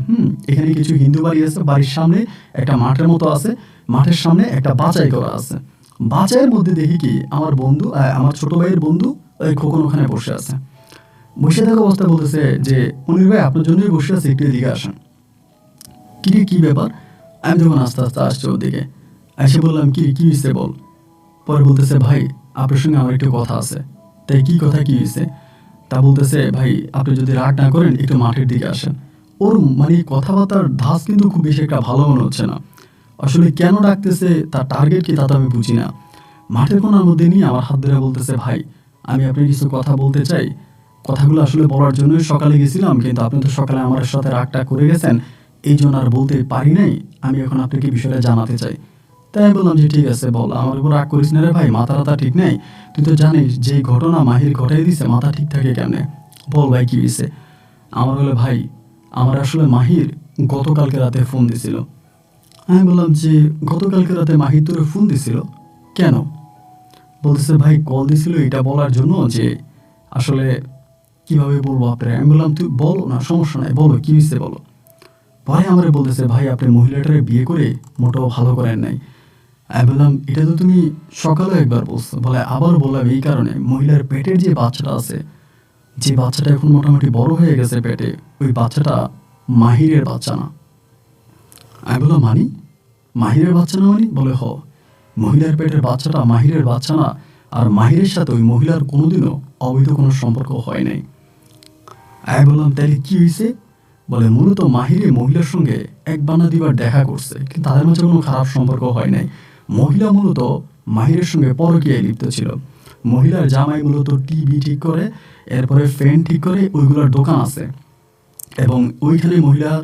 Speaker 1: এখানে কিছু হিন্দু বাড়ি আছে। বাড়ির সামনে একটা মাঠের মতো আছে। মাঠের সামনে একটা বাঁচাই করা আছে। বাঁচাইয়ের মধ্যে দেখি কি আমার বন্ধু, আমার ছোট ভাইয়ের বন্ধু ওই খোকন ওখানে বসে আছে। বসে থাকা অবস্থায় বলতেছে যে, মনির ভাই আপনার জন্যই বসে আছে, একটু এদিকে আসেন। কি ব্যাপার? আমি যখন আস্তে আস্তে আসছি ওদিকে, এসে বললাম, কি হয়েছে বল। পরে বলতেছে, ভাই আপনার সঙ্গে আমার একটু কথা আছে। তাই কি কথা, কি হয়েছে? তা বলতেছে, ভাই আপনি যদি রাগ না করেন একটু মাঠের দিকে আসেন। ওর মানে কথাবার্তার ধাঁচ কিন্তু খুব বেশি একটা ভালো মনে হচ্ছে না। আসলে কেন ডাকতেছে, তার টার্গেট কি, তা তো আমি বুঝি না। মাঠের কোনার মধ্যে নিয়ে আমার হাত ধরে বলতেছে, ভাই আমি আপনার কিছু কথা বলতে চাই। কথাগুলো আসলে বলার জন্যই সকালে গেছিলাম, কিন্তু আপনি তো সকালে আমার সাথে রাগটা করে গেছেন, এই জন্য আর বলতে পারি নাই। আমি এখন আপনাকে বিষয়টা জানাতে চাই। তাই আমি বললাম যে, ঠিক আছে বল, আমার উপর রাগ করিস না রে ভাই, মাথা ঠিক নেই। তুই তো জানিস যে ঘটনা মাহির ঘটাই দিছে, মাথা ঠিক থাকে কেমনে? বল ভাই কি হয়েছে? আমার বলে, ভাই আমার আসলে মাহির গতকালকে রাতে ফোন দিছিল। আমি বললাম যে, গতকালকে রাতে মাহির তোরে ফোন দিছিল কেন? বলতেছে, ভাই কল দিছিল এটা বলার জন্য যে আসলে কিভাবে বলবো আপনার। আমি বললাম, তুই বলো না, সমস্যা নাই, বলো কি হয়েছে বলো। পরে আমারে বলতেছে, ভাই আপনি মহিলাটারে বিয়ে করে মোটেও ভালো করেন নাই। আমি বললাম, এটা তো তুমি সকালে একবার বলছো। বলে, আবার বললাম এই কারণে, মহিলার পেটের যে বাচ্চাটা আছে, যে বাচ্চাটা এখন মোটামুটি বড় হয়ে গেছে পেটে, ওই বাচ্চাটা মাহিরের বাচ্চা না। আমি বললাম, মানি মাহিরের বাচ্চা না মানি? বলে, হ, মহিলার পেটের বাচ্চাটা মাহিরের বাচ্চা না। আর মাহিরের সাথে ওই মহিলার কোনোদিনও অবৈধ কোনো সম্পর্ক হয় নাই। আমি বললাম, তাহলে কি হয়েছে? বলে, মূলত মাহিরে মহিলার সঙ্গে একবার না দুইবার দেখা করছে, কিন্তু তাদের মাঝে কোনো খারাপ সম্পর্ক হয় নাই। মহিলা মূলত মাহিরের সঙ্গে পরকীয়ায় লিপ্ত ছিল। মহিলার জামাই মূলত টিভি ঠিক করে, এরপরে ফ্যান ঠিক করে, ওইগুলোর দোকান আছে এবং ওইখানে মহিলার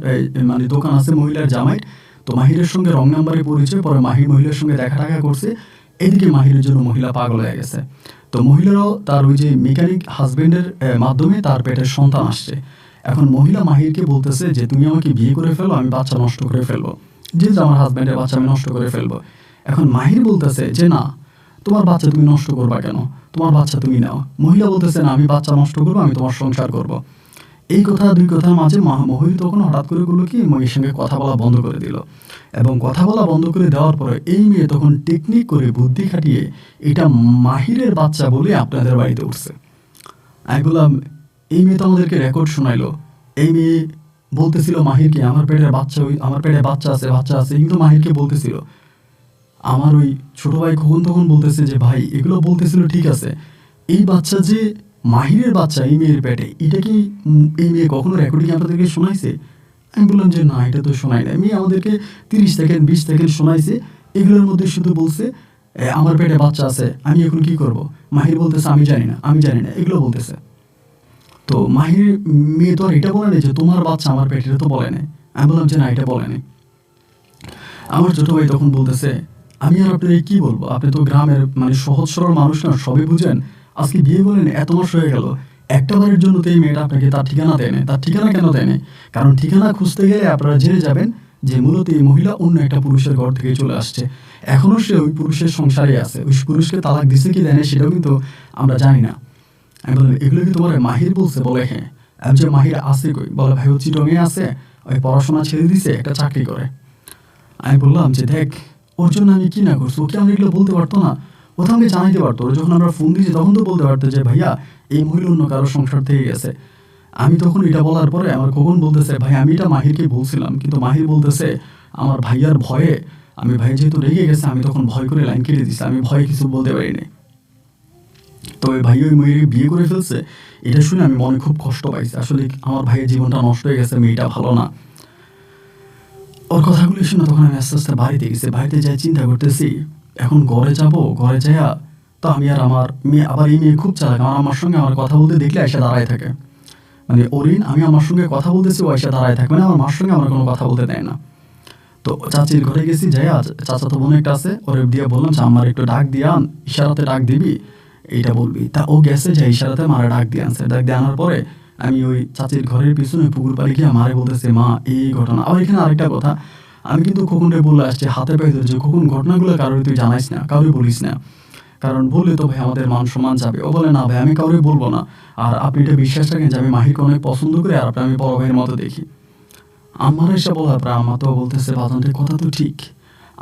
Speaker 1: মানে দোকান আছে মহিলার জামাই। তো মাহিরের সঙ্গে রং নাম্বারে পরিচয়, পরে মাহির মহিলার সঙ্গে দেখা টাকা করছে। এদিকে মাহিরের জন্য মহিলা পাগল হয়ে গেছে। তো মহিলারও তার ওই যে মেকানিক হাজবেন্ডের মাধ্যমে তার পেটের সন্তান আসছে। এখন মহিলা মাহিরকে বলতেছে যে, তুমি আমাকে বিয়ে করে ফেলো, আমি বাচ্চা নষ্ট করে ফেলবো, যেহেতু আমার হাজবেন্ডের বাচ্চা আমি নষ্ট করে ফেলবো। এখন মাহির বলতেছে যে, না, তোমার বাচ্চা তুমি নষ্ট করবা কেন, তোমার বাচ্চা তুমি নাও। মহিলা বলতেছে, না, আমি বাচ্চা নষ্ট করবো, আমি তোমার সংসার করবো। এই কথা দুই কথার মাঝে মহির তখন হঠাৎ করে করলো কি, মেয়ের সঙ্গে কথা বলা বন্ধ করে দিল। এবং কথা বলা বন্ধ করে দেওয়ার পরে এই মেয়ে তখন টেকনিক করে বুদ্ধি খাটিয়ে এটা মাহিরের বাচ্চা বলে আপনাদের বাড়িতে উঠছে। আমি বললাম, এই মেয়ে তো আমাদেরকে রেকর্ড শোনাইলো। এই মেয়ে বলতেছিল মাহিরকে, আমার পেটের বাচ্চা, ওই আমার পেটে বাচ্চা আছে, এগুলো মাহিরকে বলতেছিল। আমার ওই ছোট ভাই খোকন তখন বলতেছে যে, ভাই এগুলো বলতেছিল ঠিক আছে, এই বাচ্চা যে মাহিরের বাচ্চা এই মেয়ের পেটে, এটা কি এই মেয়ে কখনো রেকর্ডিং আপনাদেরকে শোনাইছে? আমি বললাম যে, না, এটা তো শোনাই না। মেয়ে আমাদেরকে 30 সেকেন্ড 20 সেকেন্ড শোনাইছে। এগুলোর মধ্যে শুধু বলছে, আমার পেটে বাচ্চা আছে, আমি এখন কি করব? মাহির বলতেছে, আমি জানি না, এগুলো বলতেছে। তো মাহির মেয়ে তো আর এটা বলে না যে তোমার বাচ্চা আমার পেটে, তো বলে নাই। আমি বললাম যে, না, এটা বলে নাই। আমার ছোট ভাই তখন বলতেছে, আমি আর আপনাকে কি বলবো, আপনি তো গ্রামের মানে সহজ সরল মানুষ না, সবই বুঝেন। আজকে বিয়ে বলেন, এত মাস হয়ে গেল, একটা বারের জন্য তো এই মেয়েটা আপনাকে তার ঠিকানা দেয় না। তার ঠিকানা কেন দেয় না? কারণ ঠিকানা খুঁজতে গেলে আপনারা জেনে যাবেন যে মূলত এই মহিলা অন্য একটা পুরুষের ঘর থেকে চলে আসছে। এখনো সে ওই পুরুষের সংসারে আছে। ওই পুরুষকে তালাক দিছে কি দেয় না সেটাও কিন্তু আমরা জানি না। আমি বললাম, এগুলো কি তোমার মাহির বলছে? বলে, হ্যাঁ। আমি যে, মাহির আছে কই? বলে, ভাই ও চিটংয়ে আছে, ওই পড়াশোনা ছেড়ে দিছে, একটা চাকরি করে। আমি বললাম যে, দেখ, ওর জন্য আমি কি না করছি, ওকে আমরা এগুলো বলতে পারতো না? ও তো আমাকে জানাইতে পারতো। ওর যখন আমরা ফোন দিয়েছি তখন তো বলতে পারতো যে, ভাইয়া এই মহিলা অন্য কারো সংসার থেকে গেছে। আমি তখন এটা বলার পরে আমার খোকন বলতেছে, ভাই আমি এটা মাহিরকে বলছিলাম, কিন্তু মাহির বলতেছে আমার ভাইয়ার ভয়ে, আমি ভাই যেহেতু রেগে গেছে, আমি তখন ভয় করে লাইন কেটে দিচ্ছি, আমি ভয়ে কিছু বলতে পারিনি। তো ওই ভাই ওই মেয়েকে বিয়ে করে ফেলছে, এটা শুনে আমি মনে খুব কষ্ট পাইছি। আসলে আমার ভাইয়ের জীবনটা নষ্ট হয়ে গেছে, মেয়েটা ভালো না। ওর কথাগুলি শুনে তখন আমি আস্তে আস্তে বাড়িতে গেছি। বাড়িতে যাই চিন্তা করতেছি, এখন ঘরে যাব, ঘরে যাইয়া তো আমি আর আমার মেয়ে, আবার এই মেয়ে খুব চালাক, আমার সঙ্গে আমার কথা বলতে দেখলে এসে দাঁড়ায় থাকে। মানে অরিন, আমি আমার সঙ্গে কথা বলতেছি, ও এসে দাঁড়ায় থাকে, মানে আমার মার সঙ্গে আমার কোনো কথা বলতে দেয় না। তো চাচির ঘরে গেছি, যাইয়া চাচাতো বোন একটা আছে, ওরে দিয়ে বললাম যে আমার একটু ডাক দিয়ে আন, ইশারাতে ডাক দিবি, এইটা বলবি। তা ও গেছে, যে ইশারাতে মারে ডাক দিয়ে আনছে। ডাক দিয়ে আনার পরে আমি ওই চাচির ঘরের পিছনে পুকুর পাড়ে গিয়ে মারে বলতেছে, মা এই ঘটনা। আর এখানে আরেকটা কথা, আমি কিন্তু খোকনরে বলে আসছি হাতে পায়ে ধরে, যে খোকন ঘটনাগুলো কারোর তুই জানাইস না, কাউরে বলিস না, কারণ বললে তো ভাই আমাদের মান সম্মান যাবে। ও বলে, না ভাই আমি কাউরে বলবো না, আর আপনি এটা বিশ্বাস রাখেন যে আমি মাহিরকে অনেক পছন্দ করি, আর আপনি আমি বড় ভাইয়ের মতো দেখি। আমার এসে বলার পর আমার তো বলতেছে, বাজানদের কথা তো ঠিক।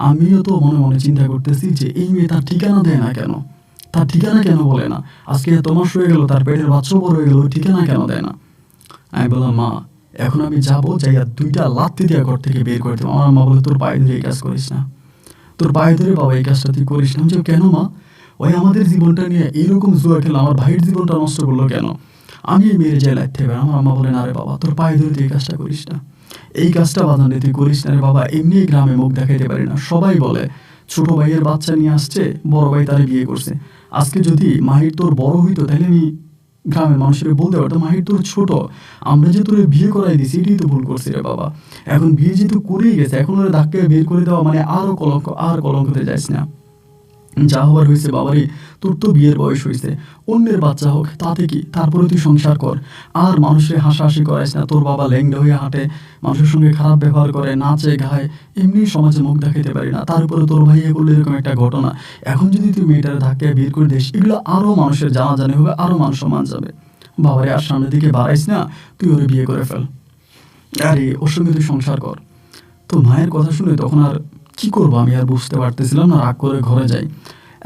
Speaker 1: আমিও তো মনে মনে চিন্তা করতেছি যে এই মেয়ে তার ঠিকানা দেয় না কেন, তার ঠিকানা কেন বলে না, আজকে এত মাস হয়ে গেল, তার পেটের বাচ্চাও বড় হয়ে গেল, ঠিকানা কেন দেয় না। আমি বললাম, মা এখন আমি যাবো, যাইয়া 2টা লাথি দিয়া ঘর থেকে বের করে দেবো। আমার মা বলে, তোর পায়ে ধরে এই কাজ করিস না, তোর পায়ে ধরে বাবা এই কাজটা তুই করিস না। যে কেন মা, ওই আমাদের জীবনটা নিয়ে এইরকম জুয়া খেলে আমার ভাইয়ের জীবনটা নষ্ট করলো কেন, আমি এই মেয়ের যাই লাইতে হবে। আমার মা বলে, না রে বাবা, তোর পায়ে ধরে তুই এই কাজটা করিস না, এই কাজটা বাজান তুই করিস না রে বাবা। এমনি গ্রামে মুখ দেখাইতে পারি না, সবাই বলে ছোট ভাইয়ের বাচ্চা নিয়ে আসছে, বড় ভাই তারে বিয়ে করছে। আজকে যদি মাহির তোর বড় হইতো, তাহলে আমি গ্রামের মানুষের বলতে পারতো, মাহির তোর ছোট, আমরা যে তোর বিয়ে করাই দিছি এটাই তো ভুল করছি রে বাবা। এখন বিয়ে যেহেতু করেই গেছে, এখন ওরা ধাক্কা বের করে দেওয়া মানে আরো কলঙ্ক, আর কলঙ্কতে যাইস না। যা হবার হয়েছে বাবারে, তোর তো বিয়ের বয়স হয়েছে, অন্যের বাচ্চা হোক তাতে কি, তারপরে তুই সংসার কর। আর মানুষের হাসাহাসি করাইস না, তোর বাবা ল্যাংডা হয়ে হাঁটে, মানুষের সঙ্গে খারাপ ব্যবহার করে, নাচে গায়, এমনি সমাজে মুখ দেখাইতে পারি না, তার উপরে তোর ভাইয়ে করলে এরকম একটা ঘটনা। এখন যদি তুই মেয়েটার ধাক্কায় বের করে দিস, এগুলো আরও মানুষের জানাজানি হবে, আরও মান সম্মান যাবে। বাবারে আর সামনের দিকে বাড়াইস না, তুই ওরে বিয়ে করে ফেল, আরে ওর সঙ্গে তুই সংসার কর। তো মায়ের কথা শুনে তখন আর কি করবো আমি আর বুঝতে পারতেছিলাম না, রাগ করে ঘরে যাই।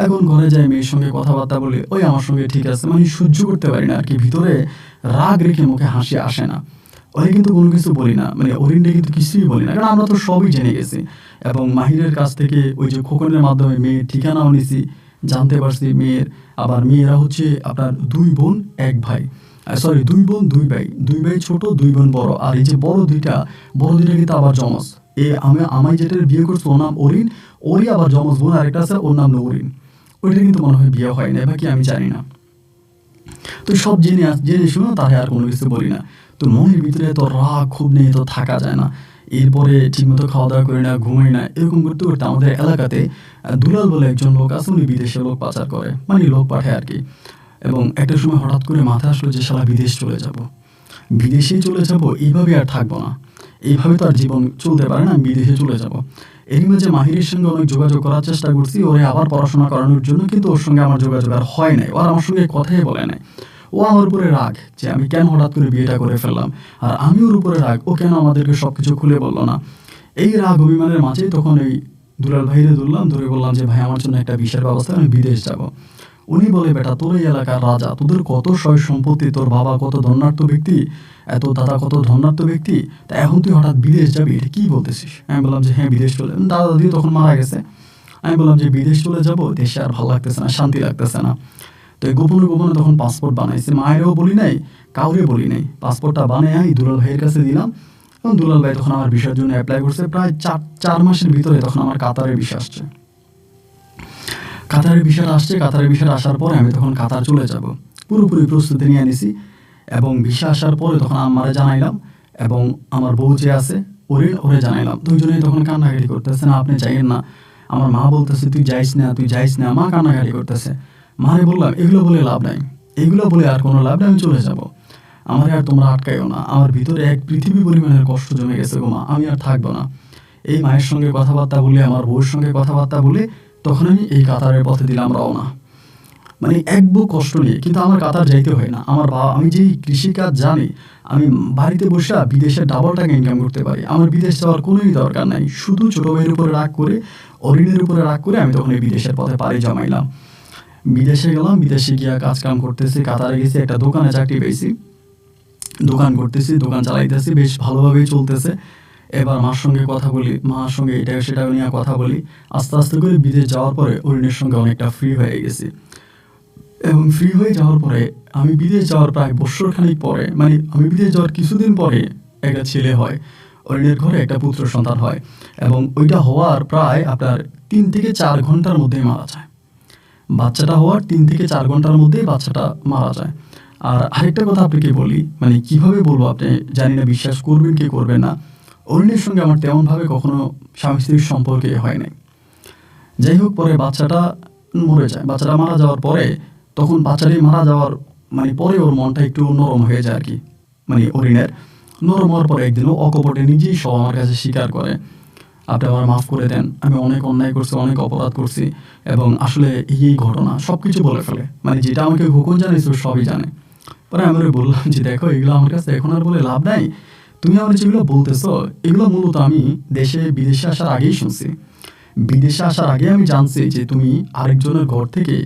Speaker 1: এখন ঘরে যাই, মেয়ের সঙ্গে কথাবার্তা বলে, ওই আমার সঙ্গে ঠিক আছে, মানে সহ্য করতে পারি না আর কি, ভিতরে রাগ রেখে মুখে হাসি আসে না। ওরে কিন্তু কোনো কিছু বলি না, মানে অরিনকে কিন্তু কিছুই বলি না, কারণ আমরা তো সবই জেনে গেছি। এবং মাহিরের কাছ থেকে ওই যে খোকনের মাধ্যমে মেয়ের ঠিকানাও নিছি, জানতে পারছি মেয়ের, আবার মেয়েরা হচ্ছে আপনার 2 বোন 1 ভাই, সরি 2 বোন 2 ভাই, 2 ভাই ছোট 2 বোন বড়। আর এই যে বড় দুইটা কিন্তু আবার জমজ। আমায় যেটার বিয়ে করছে ওর নাম অরিন, ওরই আবার জমজ বোন আরেকটা আছে, ওর নাম নৌরিন। ওইটা কিন্তু মনে হয় বিয়ে হয় না, বাকি আমি জানি না। তো সব জেনে শুনো, তাহলে আর কোনো কিছু বলি না। তো মনের ভিতরে তো রাগ খুব নিয়ে তো থাকা যায় না। এরপরে ঠিকমতো খাওয়া দাওয়া করি না, ঘুমাই না, এরকম করতে করতে আমাদের এলাকাতে দুলাল বলে একজন লোক আছে, উনি বিদেশে লোক পাচার করে, মানে লোক পাঠায় আর কি। এবং একটা সময় হঠাৎ করে মাথায় আসলো যে শালা বিদেশ চলে যাব, বিদেশেই চলে যাব, এইভাবে আর থাকবো না, এইভাবে তো আর জীবন চলতে পারে না, আমি বিদেশে চলে যাব। এরই মাঝে মাহিরের সঙ্গে অনেক যোগাযোগ করার চেষ্টা করছি, ওরে আবার পড়াশোনা করানোর জন্য, কিন্তু ওর সঙ্গে আমার যোগাযোগ আর হয় নাই, ওর আমার সঙ্গে কথাই বলে নাই। ও আমার উপরে রাগ যে আমি কেন হঠাৎ করে বিয়েটা করে ফেললাম, আর আমি ওর উপরে রাগ ও কেন আমাদেরকে সব কিছু খুলে বললো না। এই রাগ অভিমানের মাঝেই তখন এই দুলাল ভাইরে ধরে বললাম যে ভাই আমার জন্য একটা ভিসার ব্যবস্থা, আমি বিদেশ যাব। উনি বলে, বেটা তোর এই এলাকার রাজা, তোদের কত সয় সম্পত্তি, তোর বাবা কত ধনাঢ্য ব্যক্তি, এত দাদা কত ধনাঢ্য ব্যক্তি, তা এখন তুই হঠাৎ বিদেশ যাবি, এটা কী বলতেছিস? আমি বললাম যে হ্যাঁ বিদেশ চলে, দাদা দাদি তখন মারা গেছে। আমি বললাম যে বিদেশ চলে যাব, দেশে আর ভালো লাগতেছে না, শান্তি লাগতেছে না। তো গোপনে গোপনে তখন পাসপোর্ট বানাইছে, মায়েরও বলি নাই, কাউরে বলি নাই। পাসপোর্টটা বানিয়ে দুলাল ভাইয়ের কাছে দিলাম, এবং দুলাল ভাই তখন আমার ভিসার জন্য অ্যাপ্লাই করছে। প্রায় 4 মাসের ভিতরে তখন আমার কাতারের ভিসা আসছে। কাতারের ভিসা আসার পরে আমি তখন কাতার চলে যাব, পুরোপুরি প্রস্তুতি নিয়ে নিছি। এবং ভিসা আসার পরে তখন আমারে জানাইলাম, এবং আমার বউ যে আছে ওরে জানাইলাম। দুইজনেই তখন কান্নাকাটি করতেছে, না আপনি যাইয়েন না। আমার মা বলতেছে তুই যাইস না, মা কান্নাকাটি করতেছে। মারে বললাম এগুলো বলে লাভ নাই, এগুলো বলে আর কোনো লাভ নাই, আমি চলে যাব, আমার আর তোমরা আটকাইও না। আমার ভিতরে এক পৃথিবী পরিমাণের কষ্ট জমে গেছে গো মা, আমি আর থাকবো না। এই মায়ের সঙ্গে কথাবার্তা বলে, আমার বউর সঙ্গে কথাবার্তা বলে তখন আমি এই কাতারের পথে দিলাম রওনা। মানে এক বুক কষ্ট নিয়ে, কিন্তু আমার কাতার যাইতে হয় না। আমার বাবা, আমি যেই কৃষিকাজ জানি, আমি বাড়িতে বসে বিদেশে ডাবল টাকা ইনকাম করতে পারি, আমার বিদেশ যাওয়ার কোনোই দরকার নাই। শুধু ছোটো ভাইয়ের উপরে রাগ করে, অরিনের উপরে রাগ করে আমি তখন এই বিদেশের পথে পাড়ি জমাইলাম। বিদেশে গেলাম, বিদেশে গিয়া কাজকাম করতেছি, কাতারে গেছি, একটা দোকানে চাকরি পেয়েছি, দোকান করতেছি, দোকান চালাইতেছি, বেশ ভালোভাবেই চলতেছে। এবার মার সঙ্গে কথা বলি, মার সঙ্গে এটা সেটা নিয়ে কথা বলি। আস্তে আস্তে করে বিদেশ যাওয়ার পরে অরিনের সঙ্গে অনেকটা ফ্রি হয়ে গেছি। এবং ফ্রি হয়ে যাওয়ার পরে আমি বিদেশ যাওয়ার প্রায় বৎসরখানেক পরে, মানে আমি বিদেশ যাওয়ার কিছুদিন পরে একটা ছেলে হয়, অরিনের ঘরে একটা পুত্র সন্তান হয়। এবং ওইটা হওয়ার প্রায় আপনার 3 থেকে 4 ঘন্টার মধ্যেই মারা যায়। বাচ্চাটা হওয়ার 3 থেকে 4 ঘন্টার মধ্যেই বাচ্চাটা মারা যায়। আর আরেকটা কথা আপনাকে বলি, মানে কিভাবে বলবো আপনি জানি না বিশ্বাস করবেন কি করবেন না। অরুণের সঙ্গে আমার তেমনভাবে কখনো স্বামী-স্ত্রীর সম্পর্কে হয় নাই। যাই হোক, পরে বাচ্চাটা মরে যায়। বাচ্চাটা মারা যাওয়ার পরে তখন বাচ্চাটি মারা যাওয়ার মানে পরে ওর মনটা একটু নরম হয়ে যায় আরকি। মানে অরিনের নরম হওয়ার পরে একদিন ও অকপটে নিজেই সব আমার কাছে স্বীকার করে, আপনি আমার মাফ করে দেন, আমি অনেক অন্যায় করছি, অনেক অপরাধ করছি এবং আসলে এই ঘটনা সব কিছু বলে ফেলে। মানে যেটা আমাকে গোপন জানিয়েছিল সবই জানে। পরে আমি ওরে বললাম যে দেখো, এগুলো আমার কাছে এখন আর বলে লাভ নাই। তুমি আমার যেগুলো বলতেছো এগুলো মূলত আমি বিদেশে আসার আগেই শুনছি। বিদেশে আসার আগে আমি জানছি যে তুমি আরেকজনের ঘর থেকে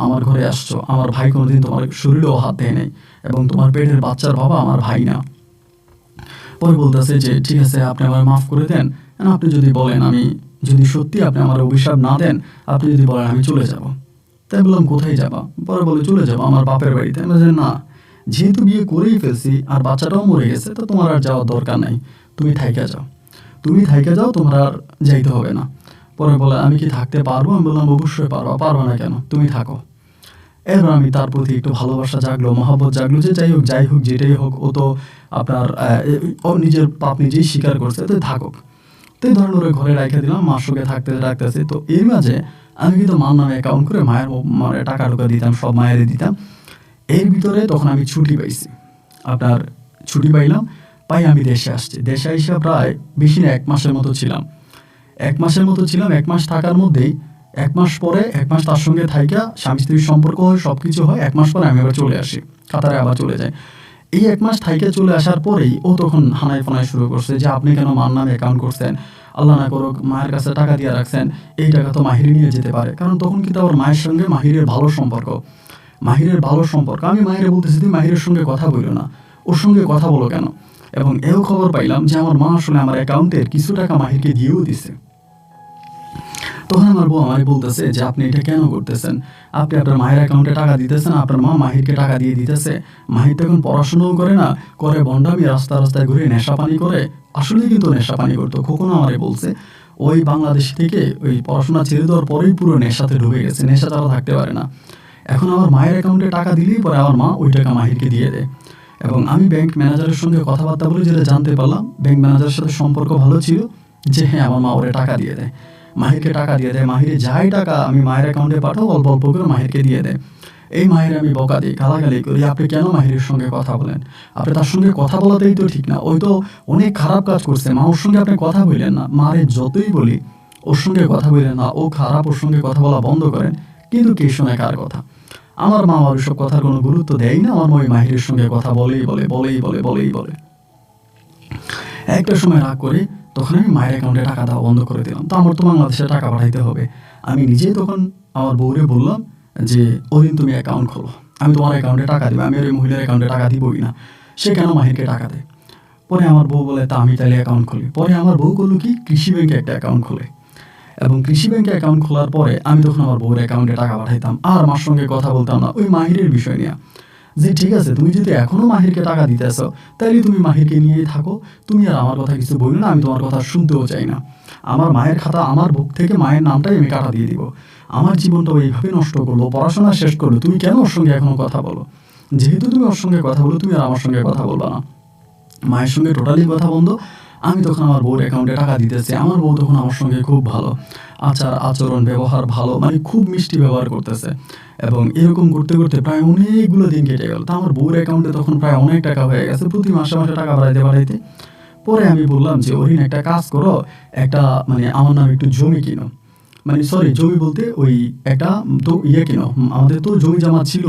Speaker 1: আমার ঘরে আসছো। আমার ভাই কোনোদিন তোমার শরীরেও হাত দেয় নাই এবং তোমার পেটের বাচ্চার বাবা আমার ভাই না। পরে বলতেছে যে ঠিক আছে, আপনি আমার মাফ করে দেন, আপনি যদি বলেন, আমি যদি সত্যি আপনি আমার অভিশাপ না দেন, আপনি যদি বলেন আমি চলে যাব। তাই বললাম কোথায় যাবা? পরে বলে চলে যাবো আমার বাপের বাড়িতে। আমি বলছি না, যেহেতু বিয়ে করেই ফেলছি আর বাচ্চাটাও মরে গেছে, তো তোমার আর যাওয়ার দরকার নাই, তুমি থাইকা যাও, তুমি থাইকা যাও, তোমার আর যাইতে হবে না। পরে বলে আমি কি থাকতে পারবো? আমি বললাম অবশ্যই পারবো, পারবো না কেন, তুমি থাকো। এরপর আমি তার প্রতি একটু ভালোবাসা জাগলো, মহব্বত জাগলো যে যাই হোক যেটাই হোক, ও তো আপনার ও নিজের পাপ নিজেই স্বীকার করছে, তো থাকুক। তো এই ধরনের ওরা ঘরে রাখা দিলাম, মার সঙ্গে রাখতেছি। তো এর মাঝে আমি কিন্তু মার নামে অ্যাকাউন্ট করে মায়ের টাকা ঢোকা দিতাম, সব মায়েরই দিতাম। এর ভিতরে তখন আমি ছুটি পাইছি, আপনার ছুটি পাইলাম, আমি দেশে আসছি। দেশে এসে প্রায় বেশি না 1 মাসের মতো ছিলাম। 1 মাস থাকার মধ্যেই 1 মাস পরে 1 মাস তার সঙ্গে থাইকা স্বামী স্ত্রীর সম্পর্ক হয়, সব কিছু হয়। 1 মাস পরে আমি আবার চলে আসি, কাতারে আবার চলে যাই। এই 1 মাস থাইকা চলে আসার পরেই ও তখন হানায় ফানায় শুরু করছে যে আপনি কেন মার নামে অ্যাকাউন্ট করছেন, আল্লাহ না করুক মায়ের কাছে টাকা দিয়ে রাখছেন, এই টাকা তো মাহির নিয়ে যেতে পারে। কারণ তখন কিন্তু আমার মায়ের সঙ্গে মাহিরের ভালো সম্পর্ক। আমি মাহিরে বলতেছি তুমি মাহিরের সঙ্গে কথা বলো না, ওর সঙ্গে কথা বলো কেন? এবং এও খবর পাইলাম যে আমার মা আসলে আমার অ্যাকাউন্টের কিছু টাকা মাহিরকে দিয়েও দিছে। তখন আমার বউ আমারে বলতেছে যে আপনি এটা কেন করতেছেন? আপনি আপনার মায়ের অ্যাকাউন্টে টাকা দিতেছেন, আপনার মা মাহিরকে টাকা দিয়ে দিতেছে। মাহির তো এখন পড়াশোনাও করে না, করে ভণ্ডামি, রাস্তায় ঘুরে নেশা পানি করে। আসলেই কিন্তু নেশা পানি করতো। খোকনও আমারে বলছে ওই বাংলাদেশ থেকে ওই পড়াশোনা ছেড়ে দেওয়ার পরেই পুরো নেশাতে ঢুকে গেছে, নেশা ছাড়া থাকতে পারে না। এখন আমার মায়ের অ্যাকাউন্টে টাকা দিলেই পরে আমার মা ওই টাকা মাহিরকে দিয়ে দেয়। এবং আমি ব্যাংক ম্যানেজারের সঙ্গে কথাবার্তা বলে যেটা জানতে পারলাম, ব্যাংক ম্যানেজারের সাথে সম্পর্ক ভালো ছিল যে হ্যাঁ, আমার মা ওরে টাকা দিয়ে দেয়, মাহিরকে টাকা দিয়ে দেয়। মাহিরে যাই টাকা আমি মায়ের অ্যাকাউন্টে পাঠাও, অল্প অল্প করে মাহিরকে দিয়ে দেয়। এই মাহিরে আমি বকা দিই, গালাগালি করি, আপনি কেন মাহিরের সঙ্গে কথা বলেন? আপনি তার সঙ্গে কথা বলাতেই তো ঠিক না, ওই তো অনেক খারাপ কাজ করছে, মা ওর সঙ্গে আপনি কথা বললেন না। মারে যতই বলি ওর সঙ্গে কথা বললেন না, ও খারাপ, ওর সঙ্গে কথা বলা বন্ধ করেন। কিন্তু কে শোনে কার কথা? আমার মা আমার ওইসব কথার কোনো গুরুত্ব দেয় না। আমার মা ওই মাহিরের সঙ্গে কথা বলেই বলে। একটা সময় রাগ করে তখন আমি মায়ের অ্যাকাউন্টে টাকা দেওয়া বন্ধ করে দিলাম। তো আমার তো বাংলাদেশে টাকা পাঠাইতে হবে। আমি নিজেই তখন আমার বউরে বললাম যে ওদিন তুমি অ্যাকাউন্ট খোলো, আমি তোমার অ্যাকাউন্টে টাকা দিব, আমি ওই মহিলার অ্যাকাউন্টে টাকা দিবই না। সে কেন মাহিরকে টাকা দেয়? পরে আমার বউ বলে তা আমি তাহলে অ্যাকাউন্ট খুলি। পরে আমার বউ করলো কি, কৃষি ব্যাংকে একটা অ্যাকাউন্ট খোলে। এবং কৃষি ব্যাংকে অ্যাকাউন্ট খোলার পরে আমি তখন আমার বউর অ্যাকাউন্টে টাকা পাঠাইতাম, আর আমার সঙ্গে কথা বলতাম না ওই মাহিরের বিষয় নিয়ে। যে ঠিক আছে, তুমি যদি এখনও মাহিরকে টাকা দিতেছ তাহলে তুমি মাহিরকে নিয়েই থাকো, তুমি আর আমার কথা কিছু বললো না, আমি তোমার কথা শুনতেও চাই না। আমার মায়ের খাতা, আমার বুক থেকে মায়ের নামটাই আমি কাটা দিয়ে দিব। আমার জীবনটা এইভাবে নষ্ট করলো, পড়াশোনা শেষ করলো, তুমি কেন ওর সঙ্গে এখনও কথা বলো? যেহেতু তুমি ওর সঙ্গে কথা বলো, তুমি আর আমার সঙ্গে কথা বলবা না। মায়ের সঙ্গে টোটালি কথা বন্ধ। আমি তখন আমার বউর অ্যাকাউন্টে টাকা দিতেছি। আমার বউ তখন আমার সঙ্গে খুব ভালো আচরণ, ব্যবহার ভালো, মানে খুব মিষ্টি ব্যবহার করতেছে। এবং এরকম করতে করতে প্রায় অনেকগুলো দিন কেটে গেল। তো আমার বউর অ্যাকাউন্টে তখন প্রায় অনেক টাকা হয়ে গেছে, প্রতি মাসে টাকা বাড়াইতে। পরে আমি বললাম যে ওরিন একটা কাজ করো, একটা মানে আমার নামে একটু জমি কিনো, মানে সরি জমি বলতে ওই একটা তো কিনো, আমাদের তো জমি জমা ছিল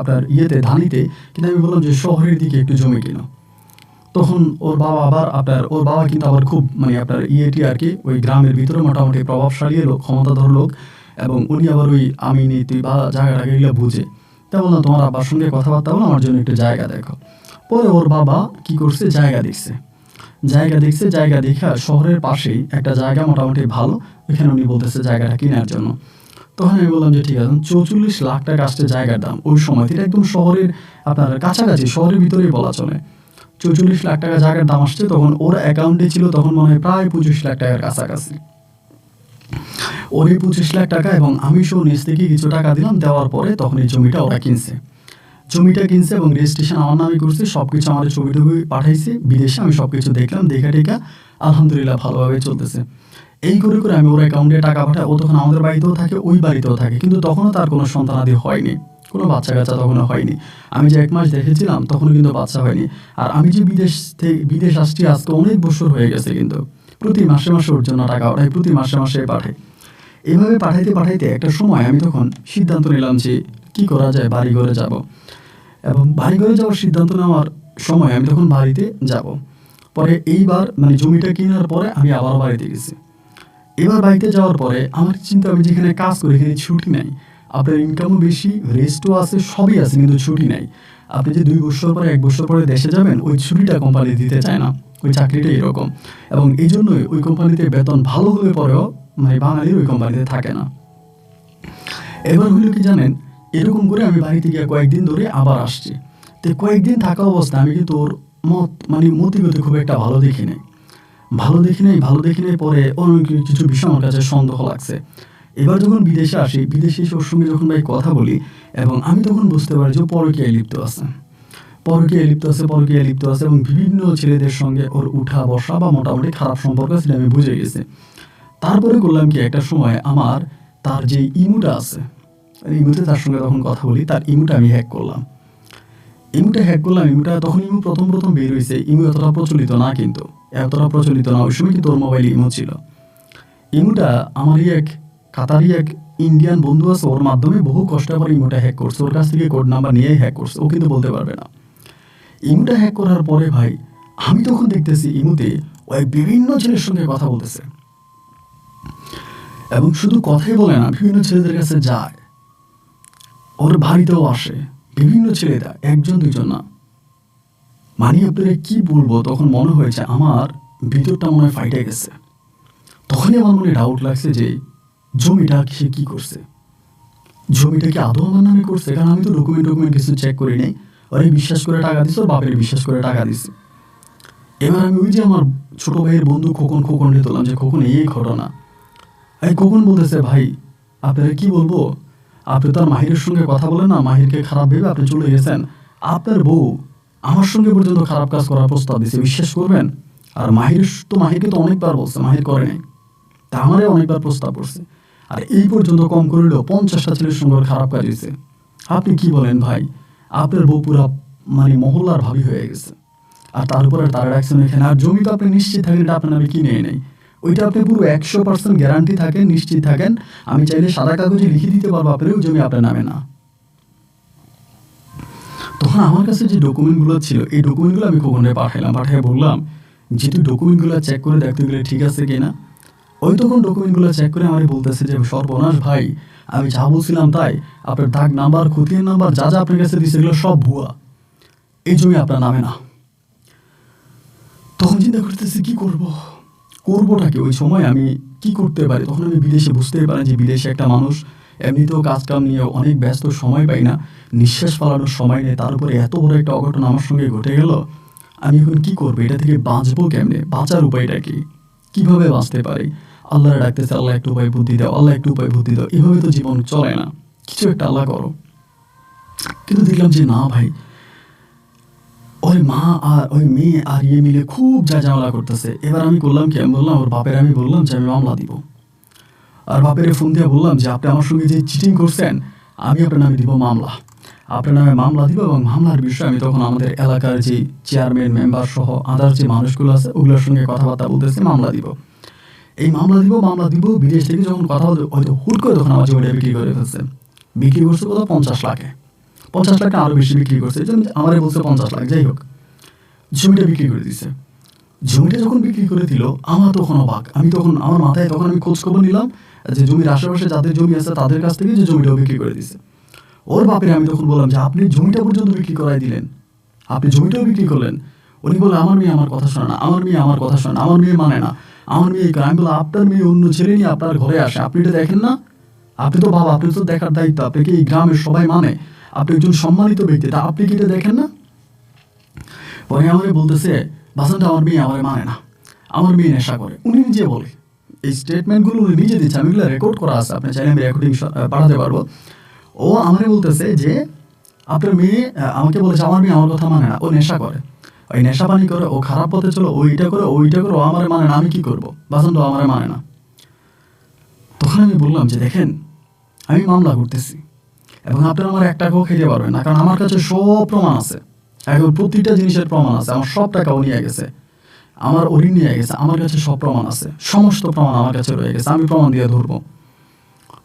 Speaker 1: আপনার ধানিতে, কিন্তু আমি বললাম যে শহরের দিকে একটু জমি কিনো। তখন ওর বাবা কিন্তু আবার খুব মানে আপনার আর কি ওই গ্রামের ভিতরে মোটামুটি প্রভাবশালী লোক, ক্ষমতাধর লোক, এবং উনি আবার ওই আমি নীতি বা জায়গাটাকে এগুলো বুঝে। তা বললাম তোমার আব্বার সঙ্গে কথাবার্তা বলো, আমার জন্য একটু জায়গা দেখো। পরে ওর বাবা কি করছে, জায়গা দেখছে, জায়গা দেখা শহরের পাশেই একটা জায়গা মোটামুটি ভালো, ওইখানে উনি বলতেছে জায়গাটা কেনার জন্য। তখন আমি বললাম যে ঠিক আছে, 44 লাখ টাকা আসছে জায়গার দাম। ওই সময় এটা একদম শহরের আপনার কাছাকাছি, শহরের ভিতরেই বলা চলে। 44 লাখ টাকা জায়গার দাম আসছে। তখন ওর অ্যাকাউন্টে ছিল তখন মনে হয় প্রায় 25 লাখ টাকার কাছাকাছি। ওর এই 25 লাখ টাকা এবং আমি সহ নিজ থেকে কিছু টাকা দিলাম, দেওয়ার পরে তখন এই জমিটা ওরা কিনছে। জমিটা কিনছে এবং রেজিস্ট্রেশন আমার নামে করছে, সব কিছু আমার ছবি টবি পাঠাইছে বিদেশে, আমি সব কিছু দেখলাম, দেখা টেকা আলহামদুলিল্লাহ ভালোভাবে চলতেছে। এই করে করে আমি ওর অ্যাকাউন্টে টাকা পাঠাই। ও তখন আমাদের বাড়িতেও থাকে, ওই বাড়িতেও থাকে, কিন্তু তখনও তার কোনো সন্তানাদি হয়নি, কোনো বাচ্চা কাচ্চা তখনও হয়নি। আমি যে 1 মাস দেখেছিলাম তখনও কিন্তু বাচ্চা হয়নি। আর আমি যে বিদেশ আসছি আজকে অনেক বছর হয়ে গেছে, কিন্তু প্রতি মাসে মাসে ওর জন্য টাকা পাঠাই, প্রতি মাসে মাসে পাঠাই। এভাবে পাঠাইতে পাঠাইতে একটা সময় আমি তখন সিদ্ধান্ত নিলাম যে কী করা যায়, বাড়ি ঘরে যাব। এবং বাড়ি ঘরে যাওয়ার সিদ্ধান্ত নেওয়ার সময় আমি তখন বাড়িতে যাব। পরে এইবার মানে জমিটা কেনার পরে আমি আবার বাড়িতে গেছি। এবার বাড়িতে যাওয়ার পরে আমার চিন্তা, আমি যেখানে কাজ করি এখানে ছুটি নাই, আপনার ইনকামও বেশি, রেস্টও আছে, সবই আছে, কিন্তু ছুটি নাই। আপনি যে 2 বছর পরে 1 বছর পরে দেশে যাবেন, ওই ছুটিটা কোম্পানি দিতে চায় না, ওই চাকরিটা এরকম। এবং এই জন্যই ওই কোম্পানিতে বেতন ভালো হলে পরেও মানে বাঙালির ওই কোম্পানিতে থাকে না। এবার হলো কি জানেন, এরকম করে আমি বাড়িতে গিয়ে কয়েকদিন ধরে আবার আসছি। তো কয়েকদিন থাকা অবস্থায় আমি কিন্তু ওর মতিগতি খুব একটা ভালো দেখি নাই পরে অনেক কিছু বিষয় আমার কাছে সন্দেহ লাগছে। এবার যখন বিদেশে আসি, বিদেশে এসে ওর সঙ্গে যখন ভাই কথা বলি, এবং আমি তখন বুঝতে পারি যে ও পরকীয়ায় লিপ্ত আছে এবং বিভিন্ন ছেলেদের সঙ্গে ওর উঠা বসা বা মোটামুটি খারাপ সম্পর্ক ছিল, আমি বুঝে গেছি। তারপরে করলাম কি, একটা সময় আমার তার যে ইমুটা আছে, ইমুতে তার সঙ্গে তখন কথা বলি, তার ইমুটা আমি হ্যাক করলাম। ইমুটা তখন প্রথম বের হয়েছে, ইমু এতটা প্রচলিত না ওই সময়, কিন্তু ওর মোবাইলে ইমু ছিল। ইমুটা আমারই এক কাতারি এক ইন্ডিয়ান বন্ধু আছে, ওর মাধ্যমে বহু কষ্ট করে ইমুটা হ্যাক করছে, ওর কাছ থেকে কোড নাম্বার নিয়েই হ্যাক করছে, ও কিন্তু বলতে পারবে না। ইমুটা হ্যাক করার পরে ভাই আমি তখন দেখতেছি ইমুতে ওই বিভিন্ন ছেলের সঙ্গে কথা বলতেছে, এবং শুধু কথাই বলে না, বিভিন্ন ছেলেদের কাছে যায়, ওর বাড়িতেও আসে, বিভিন্ন ছেলেরা, 1-2 না। মানে আপনারা কি বলবো, তখন মনে হয়েছে আমার ভিতরটা মনে হয় ফাইটে গেছে। তখনই আমার মনে ডাউট লাগছে যে জমিটা সে কি করছে, জমিটা কি আদৌ আমার নামে করছে, কারণ আমি তো ডকুমেন্ট কিছু চেক করি নাই। ওরে বিশ্বাস করে টাকা দিচ্ছে, ওর বাপের বিশ্বাস করে টাকা দিচ্ছে। এবার আমি ওই যে আমার ছোট ভাইয়ের বন্ধু খোকন তোলাম যে খোকন এই ঘটনা। এই খোকন বলতেছে, ভাই আপনারা কি বলবো, আপনি তো আর মাহিরের সঙ্গে কথা বলেন না, মাহিরকে খারাপ ভেবে আপনি চলে গেছেন, আপনার বউ আমার সঙ্গে পর্যন্ত খারাপ কাজ করার প্রস্তাব দিচ্ছে, বিশ্বাস করবেন? আর মাহিরকে তো অনেকবার বলছে, মাহির করে নাই, তা আমারে অনেকবার প্রস্তাব করছে, আর এই পর্যন্ত কম করলেও 50টা ছেলের সঙ্গে খারাপ কাজ হয়েছে। আপনি কি বলেন ভাই, আপনার বউ পুরা মানে মহল্লার ভাবি হয়ে গেছে, আর তার উপরে তারা রাখছেন এখানে। আর জমি তো আপনি নিশ্চিত থাকেন এটা আপনার নামে কিনে নেই, ওইটা আপনি পুরো 100% গ্যারান্টি থাকেন, নিশ্চিত থাকেন, আমি চাইলে সাদা কাগজে লিখে দিতে পারবো আপনার ওই জমি আপনার নামে না। তখন আমার কাছে যে ডকুমেন্টগুলো ছিল, এই ডকুমেন্টগুলো আমি খোকনে পাঠিয়ে বললাম যে তুই ডকুমেন্টগুলো চেক করে দেখতে গেলে ঠিক আছে কিনা। ওই তখন ডকুমেন্টগুলো চেক করে আমার বলতেছে যে সর্বনাশ ভাই, আমি যা বলছিলাম তাই, আপনার দাগ নাম্বার, খতিয়ান নাম্বার যা যা আপনার কাছে দিচ্ছে এগুলো সব ভুয়া, এই জমি আপনার নামে না। তখন চিন্তা করতেছি কি করবোটা কি, ওই সময় আমি কি করতে পারি। তখন আমি বিদেশে বুঝতেই পারি যে বিদেশে একটা মানুষ এমনিতেও কাজকাম নিয়ে অনেক ব্যস্ত, সময় পাই না, নিঃশ্বাস ফালানোর সময় নেই, তার উপরে এত বড় একটা অঘটন আমার সঙ্গে ঘটে গেল। আমি এখন কি করবো, এটা থেকে বাঁচবো কেমনে, বাঁচার উপায়টা কি, কিভাবে বাঁচতে পারি। আল্লাহরে ডাকতেছে, আল্লাহ একটু উপায় বুদ্ধি দাও, এভাবে তো জীবন চলে না, কিছু একটা আল্লাহ করো। কিন্তু দেখলাম যে না ভাই, ওই মা আর ওই মেয়ে আর ইয়ে মিলে খুব ঝামেলা করতেছে। এবার আমি করলাম কি, আমি বললাম ওর বাপের, আমি বললাম যে আমি মামলা দিব। আর বাপের ফোন দিয়ে বললাম যে আপনি আমার সঙ্গে যে চিটিং করছেন, আমি আপনার নামে দিব মামলা, দিব। এবং মামলার বিষয়ে আমি তখন আমাদের এলাকার যে চেয়ারম্যান, মেম্বার সহ আদার যে মানুষগুলো আছে ওগুলোর সঙ্গে কথাবার্তা বলতেছি, মামলা দিব। বিদেশ থেকে যখন কথা বলতে হয়তো হুট করে তখন আমার জমিটা বিক্রি করছে কোথাও 50 লাখে, 50 লাখে আরও বেশি বিক্রি করছে। এই জন্য আমারে বলছে 50 লাখ, যাই হোক জমিটা বিক্রি করে দিছে। জমিটা যখন বিক্রি করে দিল আমার তখন অবাক, আমি তখন আমার মাথায় তখন আমি খোঁজ খবর নিলাম যে জমির আশেপাশে যাদের জমি আছে তাদের কাছ থেকে যে জমিটাও বিক্রি করে দিছে। ওর বাপের আমি তখন বললাম যে আপনি জমিটা পর্যন্ত বিক্রি করাই দিলেন, আপনি জমিটাও বিক্রি করলেন। উনি বলে আমার মেয়ে আমার কথা শোনে না, আমার মেয়ে মানে না, আমার মেয়ে। আমি বললাম আপনার মেয়ে অন্য ছেলে নিয়ে আপনার ঘরে আসে, আপনি এটা দেখেন না, আপনি তো বাবা, আপনি তো দেখার দায়িত্ব, আপনাকে এই গ্রামের সবাই মানে, আপনি একজন সম্মানিত ব্যক্তি, তা আপনি কি এটা দেখেন না। পরে আমাকে বলতেছে বাসানটা আমার মেয়ে আমার মানে না, আমার মেয়ে নেশা করে, উনি নিজে বলে এই স্টেটমেন্টগুলো উনি নিজে দিচ্ছে, আমি এগুলো রেকর্ড করা আছে, আপনি চাইলে আমি রেকর্ডিং পাঠাতে পারবো। ও আমারে বলতেছে যে আপনার মেয়ে আমাকে বলেছে আমার মেয়ে আমার কথা মানে না, ও নেশা করে, ওই নেশা পানি করে, ও খারাপ পথে চলো, ওইটা করে ওইটা করে, ও আমার মানে না, আমি কি করবো, বাসন্ত আমার মানে না। তখন আমি বললাম যে দেখেন আমি মামলা করতেছি এবং আপনারা আমার এক টাকাও খেতে পারবেন না, কারণ আমার কাছে সব প্রমাণ আছে, এখন প্রতিটা জিনিসের প্রমাণ আছে, আমার সব টাকাও নিয়ে গেছে, আমার ওরি নিয়ে গেছে, আমার কাছে সব প্রমাণ আছে, সমস্ত প্রমাণ আমার কাছে রয়ে গেছে, আমি প্রমাণ দিয়ে ধরবো,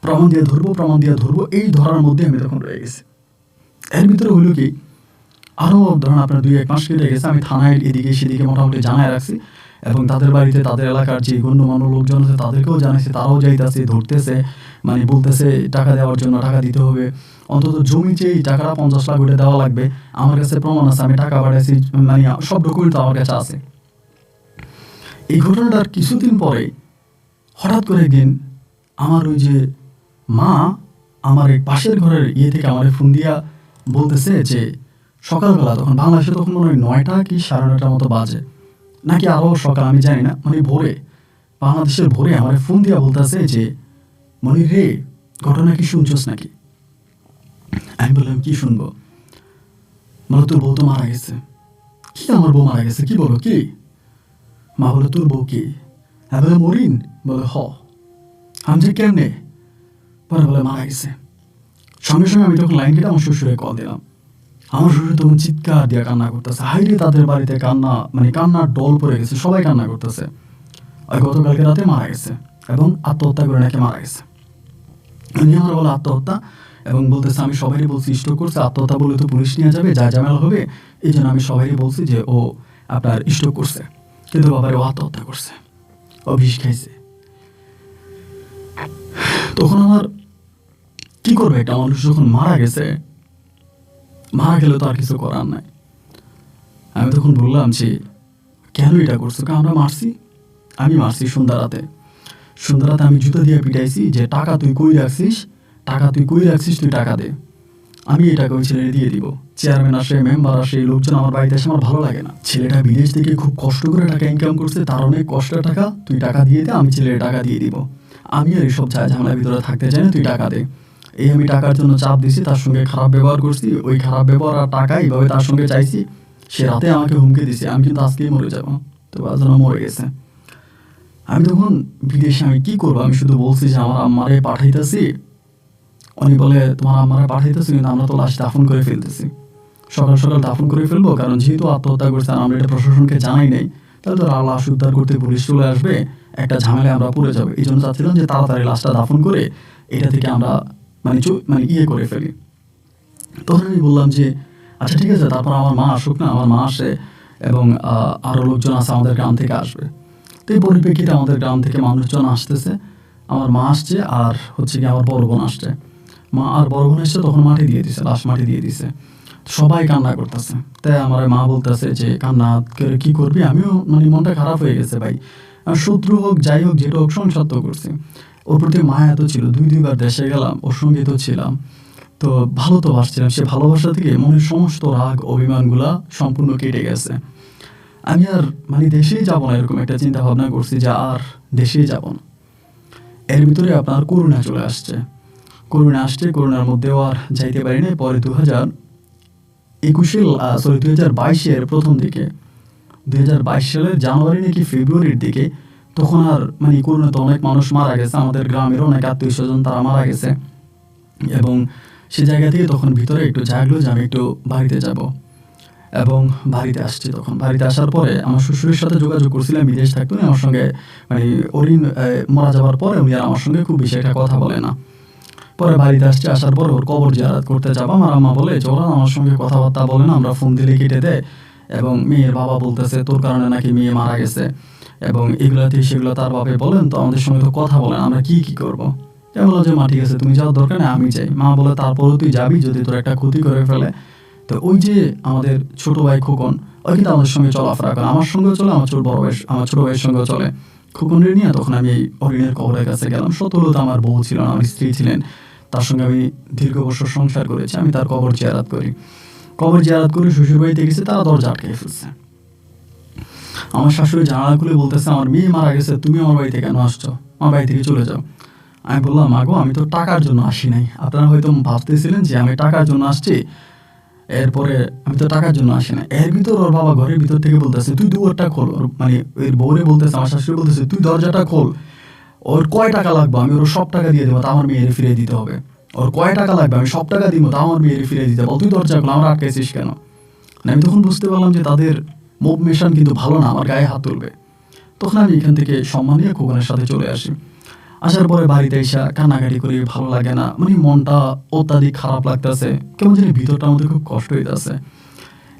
Speaker 1: প্রমাণ দিয়ে ধরবো, প্রমাণ দিয়ে ধরবো, এই ধরার মধ্যে আমি তখন রয়ে গেছি। এর ভিতরে হইল কি, আরও ধরুন আপনার 2-1 মাস কেটে গেছে, আমি থানায় এদিকে সেদিকে মোটামুটি জানায় রাখছি এবং তাদের বাড়িতে তাদের এলাকার যে গণ্যমান্য লোকজন আছে তাদেরকেও জানাইছে, তারাও যাইতেছে, ধরতেছে, মানে বলতেছে টাকা দেওয়ার জন্য টাকা দিতে হবে, অন্তত জমি চেয়ে টাকাটা 50 লাখ করে দেওয়া লাগবে, আমার কাছে প্রমাণ আছে, আমি টাকা পাঠাইছি, মানে সব ডকুমেন্ট আমার কাছে আছে। এই ঘটনাটার কিছুদিন পরে হঠাৎ করে একদিন আমার ওই যে মা আমার এই পাশের ঘরের থেকে আমার ফোন দিয়া বলতেছে যে সকালবেলা, তখন বাংলাদেশে তখন মনে হয় 9টা কি 9:30 মতো বাজে, নাকি আরও সকাল আমি জানি না, মানে ভোরে, বাংলাদেশের ভোরে আমার ফোন দিয়া বলতেছে যে মনির রে, ঘটনা কি শুনছস নাকি? আমি বললাম কি শুনবো? বলো তোর বউ তো মারা গেছে। কি আমার বউ মারা গেছে? কি বলো কি? মা বলো তোর বউ কি? হ্যাঁ বলে মরিন? বলে হ। আমি যে কেমনে? পরে বলে মারা গেছে। সঙ্গে সঙ্গে আমি তখন লাইন কেটে আমার শ্বশুরে কল দিলাম। আমার শ্বশুর তখন চিৎকার দিয়ে কান্না করতেছে, হাইরে তাদের বাড়িতে কান্না, মানে কান্নার ডল পড়ে গেছে, সবাই কান্না করতেছে। ওই গতকালকে রাতে মারা গেছে এবং আত্মহত্যা করে নাকি মারা গেছে। উনি আমার বলে আত্মহত্যা, এবং বলতেছে আমি সবাই বলছি স্ট্রোক করছে, আত্মহত্যা বলে তো পুলিশ নিয়ে যাবে, যা ঝামেলা হবে, এই জন্য আমি সবাই বলছি যে ও আপনার স্ট্রোক করছে, কিন্তু বাবারে ও আত্মহত্যা করছে, ও বিষ খাইছে। তখন আমার কি করবে, একটা মানুষ যখন মারা গেছে, মারা গেলে তো আর কিছু করার নাই। আমি তখন বললাম যে কেন এটা করছো? কারণ আমরা মারছি, আমি মারছি সন্ধ্যা রাতে আমি জুতা দিয়ে পিটাইছি যে টাকা তুই কই রাখছিস, টাকা তুই কই রাখছিস, তুই টাকা দে, আমি এই টাকা ওই ছেলে দিয়ে দিব। চেয়ারম্যান আসে, মেম্বার আসে, এই লোকজন আমার বাড়িতে আসে, আমার ভালো লাগে না। ছেলেটা বিদেশ থেকে খুব কষ্ট করে টাকা ইনকাম করছে, তার অনেক কষ্টের টাকা, তুই টাকা দিয়ে দে, আমি ছেলের টাকা দিয়ে দিব, আমি আর এইসব ঝামেলার ভিতরে থাকতে চাই না, তুই টাকা দে। এই আমি টাকার জন্য চাপ দিছি, তার সঙ্গে খারাপ ব্যবহার করছি, ওই খারাপ ব্যবহার আর টাকা এইভাবে তার সঙ্গে চাইছি, সে রাতে আমাকে হুমকি দিছে আমি কিন্তু আজকেই মরে যাবো, তো আজও মরে গেছে। আমি তখন বিদেশে আমি কি করবো, আমি শুধু বলছি যে আমার আম্মারে পাঠাইতেছি। উনি বলে তোমার আম্মারে পাঠাইতেছি, কিন্তু আমরা তো লাশ দাফন করে ফেলতেছি, সকাল সকাল দাফন করে ফেলবো, কারণ যেহেতু আত্মহত্যা করছে আমরা এটা প্রশাসনকে জানাই নাই, তাহলে তো লাশ উদ্ধার করতে পুলিশ চলে আসবে, একটা ঝামেলায় আমরা পড়ে যাবো। এই জন্য চাচ্ছিলাম যে তাড়াতাড়ি লাশটা দাফন করে এটা থেকে আমরা মানে ইয়ে করে ফেলি। তখন আমি বললাম যে আচ্ছা ঠিক আছে, তারপর আমার মা আসুক না, আমার মা আসে এবং আরও লোকজন আছে আমাদের গ্রাম থেকে আসবে। তো এই পরিপ্রেক্ষিতে আমাদের গ্রাম থেকে মানুষজন আসতেছে, আমার মা আসছে আর হচ্ছে কি আমার বড় বোন আসছে। মা আর বড় বোন এসে তখন মাটি দিয়ে দিছে, লাশ মাটি দিয়ে দিছে, সবাই কান্না করতেছে। তাই আমার মা বলতেছে যে কান্না করে কি করবি, আমিও মানে মনটা খারাপ হয়ে গেছে ভাই, শত্রু হোক যাই হোক যেটা হোক সংসার তো করছি, ওর প্রতি মায়া এত ছিল, 2-2 বার দেশে গেলাম, ওর সঙ্গে তো ছিলাম, তো ভালো তো বাসছিলাম, সে ভালোবাসা থেকে মনের সমস্ত রাগ অভিমানগুলা সম্পূর্ণ কেটে গেছে। আমি আর মানে দেশেই যাবো না, এরকম একটা চিন্তা ভাবনা করছি যে আর দেশেই যাব না। এর ভিতরে আপনার করোনা চলে আসছে, করোনার মধ্যেও আর যাইতে পারি না। পরে 2022-এর প্রথম দিকে, 2022 সালের জানুয়ারি নাকি ফেব্রুয়ারির দিকে, তখন আর মানে করোনাতে অনেক মানুষ মারা গেছে, আমাদের গ্রামেরও অনেক আত্মীয় স্বজন তারা মারা গেছে, এবং সে জায়গা থেকে তখন ভিতরে একটু জাগলো যে আমি একটু বাড়িতে যাব, এবং বাড়িতে আসছি। তখন বাড়িতে আসার পরে আমার শ্বশুরের সাথে যোগাযোগ করছিলাম, বিদেশ থাকতো না আমার সঙ্গে, মানে অরিন মারা যাওয়ার পরে উনি আর আমার সঙ্গে খুব বেশি একটা কথা বলে না। পরে বাড়িতে আসছে, আসার পর ওর কবর জিয়ারত করতে যাবো, আমার আম্মা বলে যে ওরা আমার সঙ্গে কথাবার্তা বলে না, আমরা ফোন দিলে কেটে দেয়, এবং মেয়ের বাবা বলতেছে তোর কারণে নাকি মেয়ে মারা গেছে, এবং এগুলাতে সেগুলো তার বাবা বলেন, তো আমাদের সঙ্গে তো কথা বলেন, আমরা কি করবো। বললো যে মা ঠিক আছে তুমি যাওয়ার দরকার নেই, আমি চাই। মা বলে তারপরেও তুই যাবি যদি তোর একটা ক্ষতি করে ফেলে। তো ওই যে আমাদের ছোট ভাই খোকন, ওই কিন্তু আমাদের সঙ্গে চলাফেরা করে, আমার সঙ্গেও চলে, আমার ছোট ভাইয়ের সঙ্গেও চলে। খোকনের নিয়ে তখন আমি অরিনের কবরের কাছে গেলাম। সতর্কতা আমার বউ ছিল না, আমার স্ত্রী ছিলেন, তার সঙ্গে আমি দীর্ঘ বছর সংসার করেছি, আমি তার কবর জিয়ারত করে শ্বশুর বাড়িতে গেছি, তারা দরজা আটকে ফেলছে। আমার শাশুড়ি জানালা খুলে বলতেছে আমার মেয়ে মারা গেছে, তুমি আমার বাড়িতে কেন আসছো? আমার বাড়ি থেকে চলে যাও। আমি বললাম, আগো আমি তো টাকার জন্য আসি নাই, আপনারা হয়তো ভাবতেছিলেন যে আমি টাকার জন্য আসছি, এরপরে আমি তো টাকার জন্য আসি না। এর ভিতর ওর বাবা ঘরের ভিতর থেকে বলতেছে, তুই দুয়ারটা খোল। ওর মানে এর বউরে বলতেছে, আমার শাশুড়ি বলতেছে, তুই দরজাটা খোল, ওর কয় টাকা লাগবে আমি ওর সব টাকা দিয়ে দেবো, তা আমার মেয়েরে ফিরিয়ে দিতে হবে। ওর কয় টাকা লাগবে আমি সব টাকা দিব, তা আমার মেয়েরে ফিরিয়ে দিতে হবে, তুই দরজা খোল, আমার আটকাইছিস কেন? আমি তখন বুঝতে পারলাম যে তাদের মুভ মেশান কিন্তু ভালো না, আমার গায়ে হাত তুলবে। তখন আমি এখান থেকে সম্মান নিয়ে খোকনের সাথে চলে আসি। আসার পরে বাড়িতে এসে কান্নাকাটি করি, ভালো লাগে না, মানে মনটা অত্যাধিক খারাপ লাগতেছে, কেমন জানি ভিতরটার মধ্যে খুব কষ্ট হইতেছে।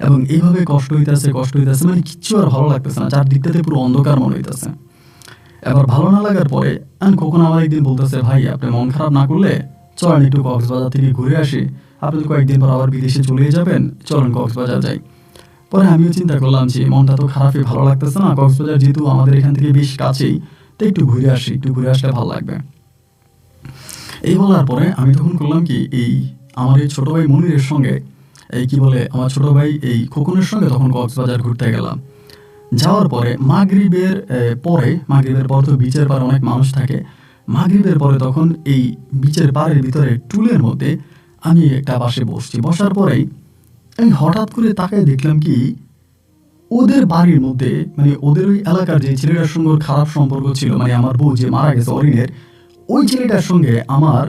Speaker 1: এবং এইভাবে কষ্ট হইতেছে মানে কিচ্ছু আর ভালো লাগতেছে না, যার দিকটাতে পুরো অন্ধকার মনে হইতেছে। এবার ভালো না লাগার পরে আমি কখন আমার একদিন বলতেছে, ভাই আপনি মন খারাপ না করলে চলেন একটু কক্সবাজার থেকে ঘুরে আসি, আপনি তো কয়েকদিন পর আবার বিদেশে চলে যাবেন, চলেন কক্সবাজার যাই। পরে আমিও চিন্তা করলাম যে মনটা তো খারাপই, ভালো লাগতেছে না, কক্সবাজার যেহেতু আমাদের এখান থেকে বেশ কাছেই, তো একটু ঘুরে আসি, একটু ঘুরে আসলে ভালো লাগবে। এই বলার পরে আমি তখন করলাম কি, এই আমার এই ছোটো ভাই মনিরের সঙ্গে এই কি বলে আমার ছোটো ভাই এই খোকনের সঙ্গে তখন কক্সবাজার ঘুরতে গেলাম। যাওয়ার পরে মাগরিবের পর তো বিচের পাড়ে অনেক মানুষ থাকে, মাগরিবের পরে তখন এই বিচের পাড়ের ভিতরে টুলের মধ্যে আমি একটা পাশে বসছি। বসার পরেই আমি হঠাৎ করে তাকায় দেখলাম কি, ওদের বাড়ির মধ্যে মানে ওদের ওই এলাকার যে ছেলেটার সঙ্গে ওর খারাপ সম্পর্ক ছিল, মানে আমার বউ যে মারা গেছে অরিনের, ওই ছেলেটার সঙ্গে আমার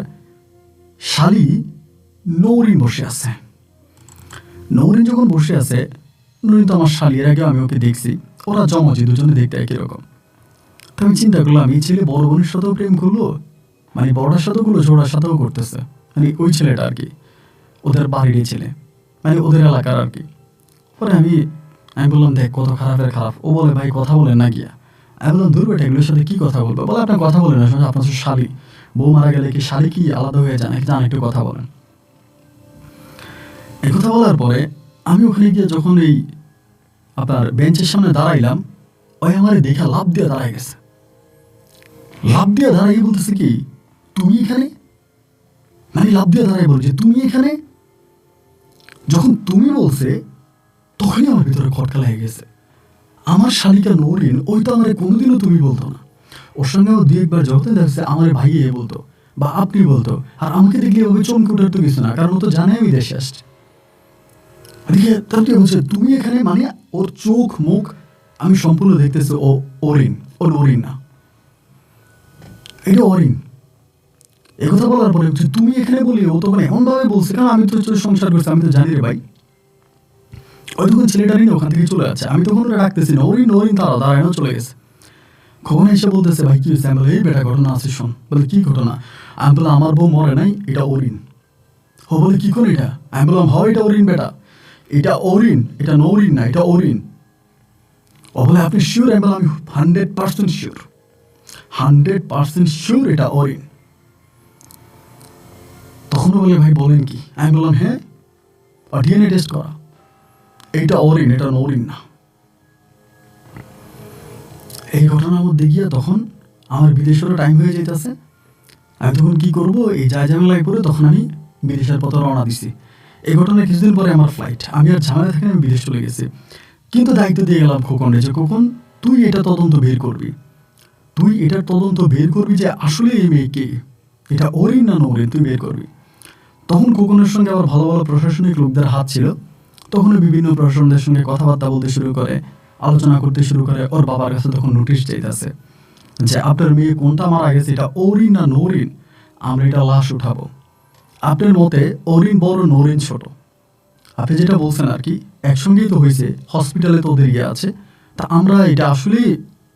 Speaker 1: শালি নৌরিন বসে আছে। নৌরিন যখন বসে আছে, নৌরিন তো আমার শালি, এর আগে আমি ওকে দেখছি, ওরা জমজি, দুজনে দেখতে একই রকম। তো আমি চিন্তা করলাম, এই ছেলে বড় বোনের সাথেও প্রেম করলো, মানে বড়টার সাথেও করলো, ছোটার সাথেও করতেছে, মানে ওই ছেলেটা আর কি, ওদের বাড়িরই ছেলে, মানে ওদের এলাকার আর কি। পরে আমি বললাম, দেখ কত খারাপের খারাপ। ও বলে, ভাই কথা বলেন না গিয়া। আমি বললাম, দূর বেটা, এগুলোর সাথে কী কথা বলবো? বলে, আপনার কথা বলেন না, শুনে আপনার শালি, বউ মারা গেলে কি শালি কি আলাদা হয়ে যায় নাকি? জান, একটু কথা বলেন। এই কথা বলার পরে আমি ওখানে গিয়ে যখন এই আপনার বেঞ্চের সামনে দাঁড়াইলাম, ওই আমার দেখা লাভ দিয়ে দাঁড়াই গেছে। লাভ দিয়ে দাঁড়াই বলতেছে কি, তুমি এখানে? মানে লাভ দিয়ে দাঁড়াই বলছে, তুমি এখানে? যখন তুমি বলছে তখনই আমার ভিতরে খটকা লেগে গেছে। আমার শালিকা নৌরিন, ওই তো আমার কোনোদিনও তুমি বলতো না, ওর সঙ্গে ও দু একবার যখন দেখছে আমার ভাই এ বলতো বা আপনি বলতো, আর আমাকে দেখলে ওভাবে চমকে ওঠার তো কিছু না, কারণ ও তো জানে আমি দেশে আসছি। এদিকে তার কি বলছে তুমি এখানে, মানে ওর চোখ মুখ আমি সম্পূর্ণ দেখতেছি ও অরিন, ও নরিন না, এটা অরিন। একথা বলার পরে তুমি এখানে বলি, ও তখন এমনভাবে বলছে, কারণ আমি তো সংসার করছি, আমি তো জানি রে ভাই। ওই তখন ছেলেটা নিয়ে ওখান থেকে চলে যাচ্ছে, আমি তখন রাখতেছি না, অরিন তারা দাঁড়ানো চলে গেছে। কখন এসে বলতেছে, ভাই কি হয়েছে? আমি বলে, এই বেটা ঘটনা আছে শোন। বলে, কি ঘটনা? আমি বললাম, আমার বউ মরে নাই, এটা অরিন। ও বলে, কি করে এটা? আমি বললাম, হয় এটা অরিন বেটা, এটা অরিন, এটা নরিন না, এটা অরিন। ও বলে, আপনি শিওর? আমি বললাম, আমি 100% শিওর, 100% শিওর এটা অরিন। তখন বলে, ভাই বলেন কি? আমি বললাম, হ্যাঁ, ডিএনএ টেস্ট করা, এইটা অরিন, এটা নরিন না। এই ঘটনার মধ্যে গিয়ে তখন আমার বিদেশেরও টাইম হয়ে যেতেছে। আমি তখন কি করব, এই ঝামেলায় পড়ে তখন আমি বিদেশের পথে রওনা দিছি। এই ঘটনার কিছুদিন পরে আমার ফ্লাইট, আমি আর ঝামেলা থেকে আমি বিদেশ চলে গেছি। কিন্তু দায়িত্ব দিয়ে গেলাম খোকনরে, যে খোকন তুই এটা তদন্ত বের করবি, তুই এটার তদন্ত বের করবি যে আসলে এই মেয়ে কে, এটা অরিন না নরিন, তুই বের করবি। তখন খোকনের সঙ্গে আবার ভালো ভালো প্রশাসনিক লোকদের হাত ছিল, তখন বিভিন্ন প্রশাসনদের সঙ্গে কথাবার্তা বলতে শুরু করে, আলোচনা করতে শুরু করে। ওর বাবার কাছে তখন নোটিশ চাইতেছে যে আপনার মেয়ে কোনটা মারা গেছে, এটা অরিন না নরিন, আমরা এটা লাশ উঠাবো। আপনার মতে অরিন বড়, নরিন ছোট? আপনি যেটা বলছেন আর কি, একসঙ্গেই তো হয়েছে, হসপিটালে তো ওদের ইয়ে আছে, তা আমরা এটা আসলে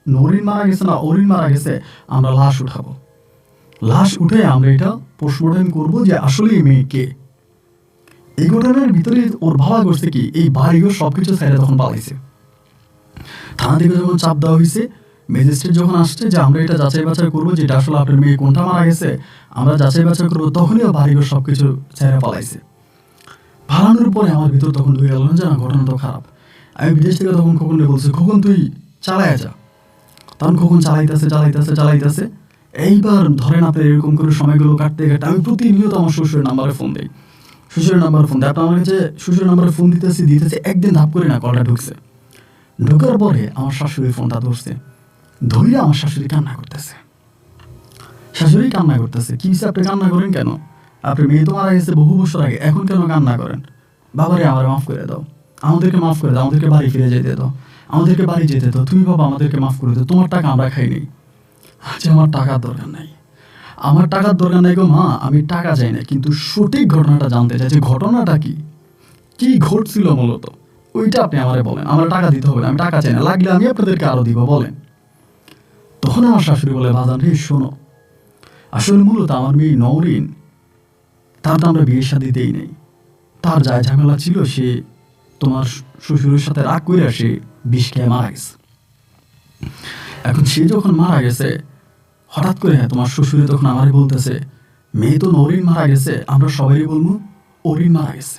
Speaker 1: নরিন মারা গেছে না অরিন মারা গেছে, আমরা লাশ উঠাবো। লাশ উঠে আমরা এটা পোস্টমর্টম করবো যে আসলে এই মেয়ে কে। এই ঘটনার ভিতরে ওর ভাবা করছে কি, এই বাড়িও সবকিছু সাইডে তখন পালাইছে। থানা থেকে যখন চাপ দেওয়া হয়েছে, ম্যাজিস্ট্রেট যখন আসছে যে আমরা এটা যাচাই বাছাই করবো যে এটা আসলে আপনার মেয়ে কোনটা মারা গেছে, আমরা যাচাই বাছাই করবো, তখনই বাড়িঘর সবকিছু ছেড়ে পালাইছে। পালানোর পরে আমার ভিতর তখন ঢুকে গেল যে না, ঘটনা তো খারাপ। আমি বিদেশ থেকে তখন খোকনকে বলছি, খোকন তুই চালায় যা। তখন খোকন চালাইতেছে। এইবার ধরেন আপনার এরকম করে সময়গুলো কাটতে আমি প্রতিনিয়ত আমার শ্বশুরের নাম্বারে ফোন দিই। আপনার আমার কাছে শ্বশুরের নাম্বারে ফোন দিতেছি, একদিন ধাপ করে না কলটা ঢুকছে। ঢোকার পরে আমার শাশুড়ির ফোনটা ধরছে, ধরে আমার শাশুড়ি কান্না করতেছে। শাশুড়ি কান্না করতেছে, কি হয়েছে আপনি কান্না করেন কেন? আপনার মেয়ে তো মারা গেছে বহু বছর আগে, এখন কেন কান্না করেন? বাবারে আমার মাফ করে দাও, আমাদেরকে মাফ করে দাও, আমাদেরকে বাড়ি ফিরে যেতে দাও, আমাদেরকে বাড়ি যেতে দাও, তুমি বাবা আমাদেরকে মাফ করে দাও, তোমার টাকা আমরা খাইনি। আচ্ছা আমার টাকার দরকার নাই, আমার টাকার দরকার নাই গো মা, আমি টাকা চাই না, কিন্তু সঠিক ঘটনাটা জানতে চাই যে ঘটনাটা কি, কি ঘটছিল মূলত ওইটা আপনি আমারে বলেন, আমার টাকা দিতে হবে, আমি টাকা চাই না, লাগলে আমি আপনাদেরকে আরো দিব, বলেন। তখন আমার শাশুড়ি বলে, বাজান রে শোনো, আসলে মূলত আমার মেয়ে নওরিন, তার তো আমরা বিয়ের শাদী দেই নাই, তার যায় ঝামেলা ছিল, সে তোমার শ্বশুরের সাথে রাগ করে সে বিষ খেয়ে মারা গেছে। এখন সে যখন মারা গেছে, হঠাৎ করে তোমার শ্বশুরে তখন আমারে বলতেছে, মেয়ে তো নওরিন মারা গেছে, আমরা সবাই বলবো অরিন মারা গেছে,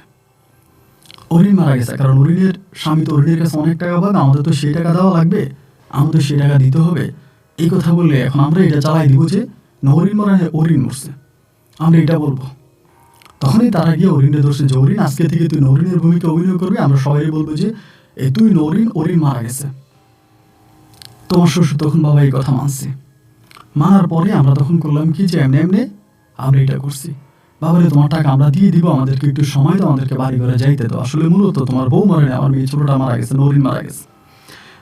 Speaker 1: অরিন মারা গেছে, কারণ অরিনের স্বামী তো অরিনের কাছে অনেক টাকা পাবে, আমাদের তো সেই টাকা দেওয়া লাগবে, আমাদের সেই টাকা দিতে হবে। এই কথা বললে এখন আমরা এটা চালাই দিব যে নওরিন মারা অরিন মরছে, আমরা এটা বলবো। তখনই তারা গিয়ে অরিনে ধরছে যে অরিন আজকে থেকে তুই নওরিনের ভূমিকা অভিনয় করবি, আমরা সবাই বলবো যে এই তুই নওরিন, অরিন মারা গেছে। তোমার শ্বশুর তখন বাবা এই কথা মানছে, মানার পরে আমরা তখন করলাম কি যে এমনি এমনি আমরা এটা করছি, বাবারে তোমার টাকা আমরা দিয়ে দিব, আমাদেরকে একটু সময় দাও, আমাদেরকে বাড়ি ঘরে যাইতে দাও, আসলে মূলত তোমার বউ মারে না, আমার মেয়ে ছোটটা মারা গেছে, নওরিন মারা গেছে।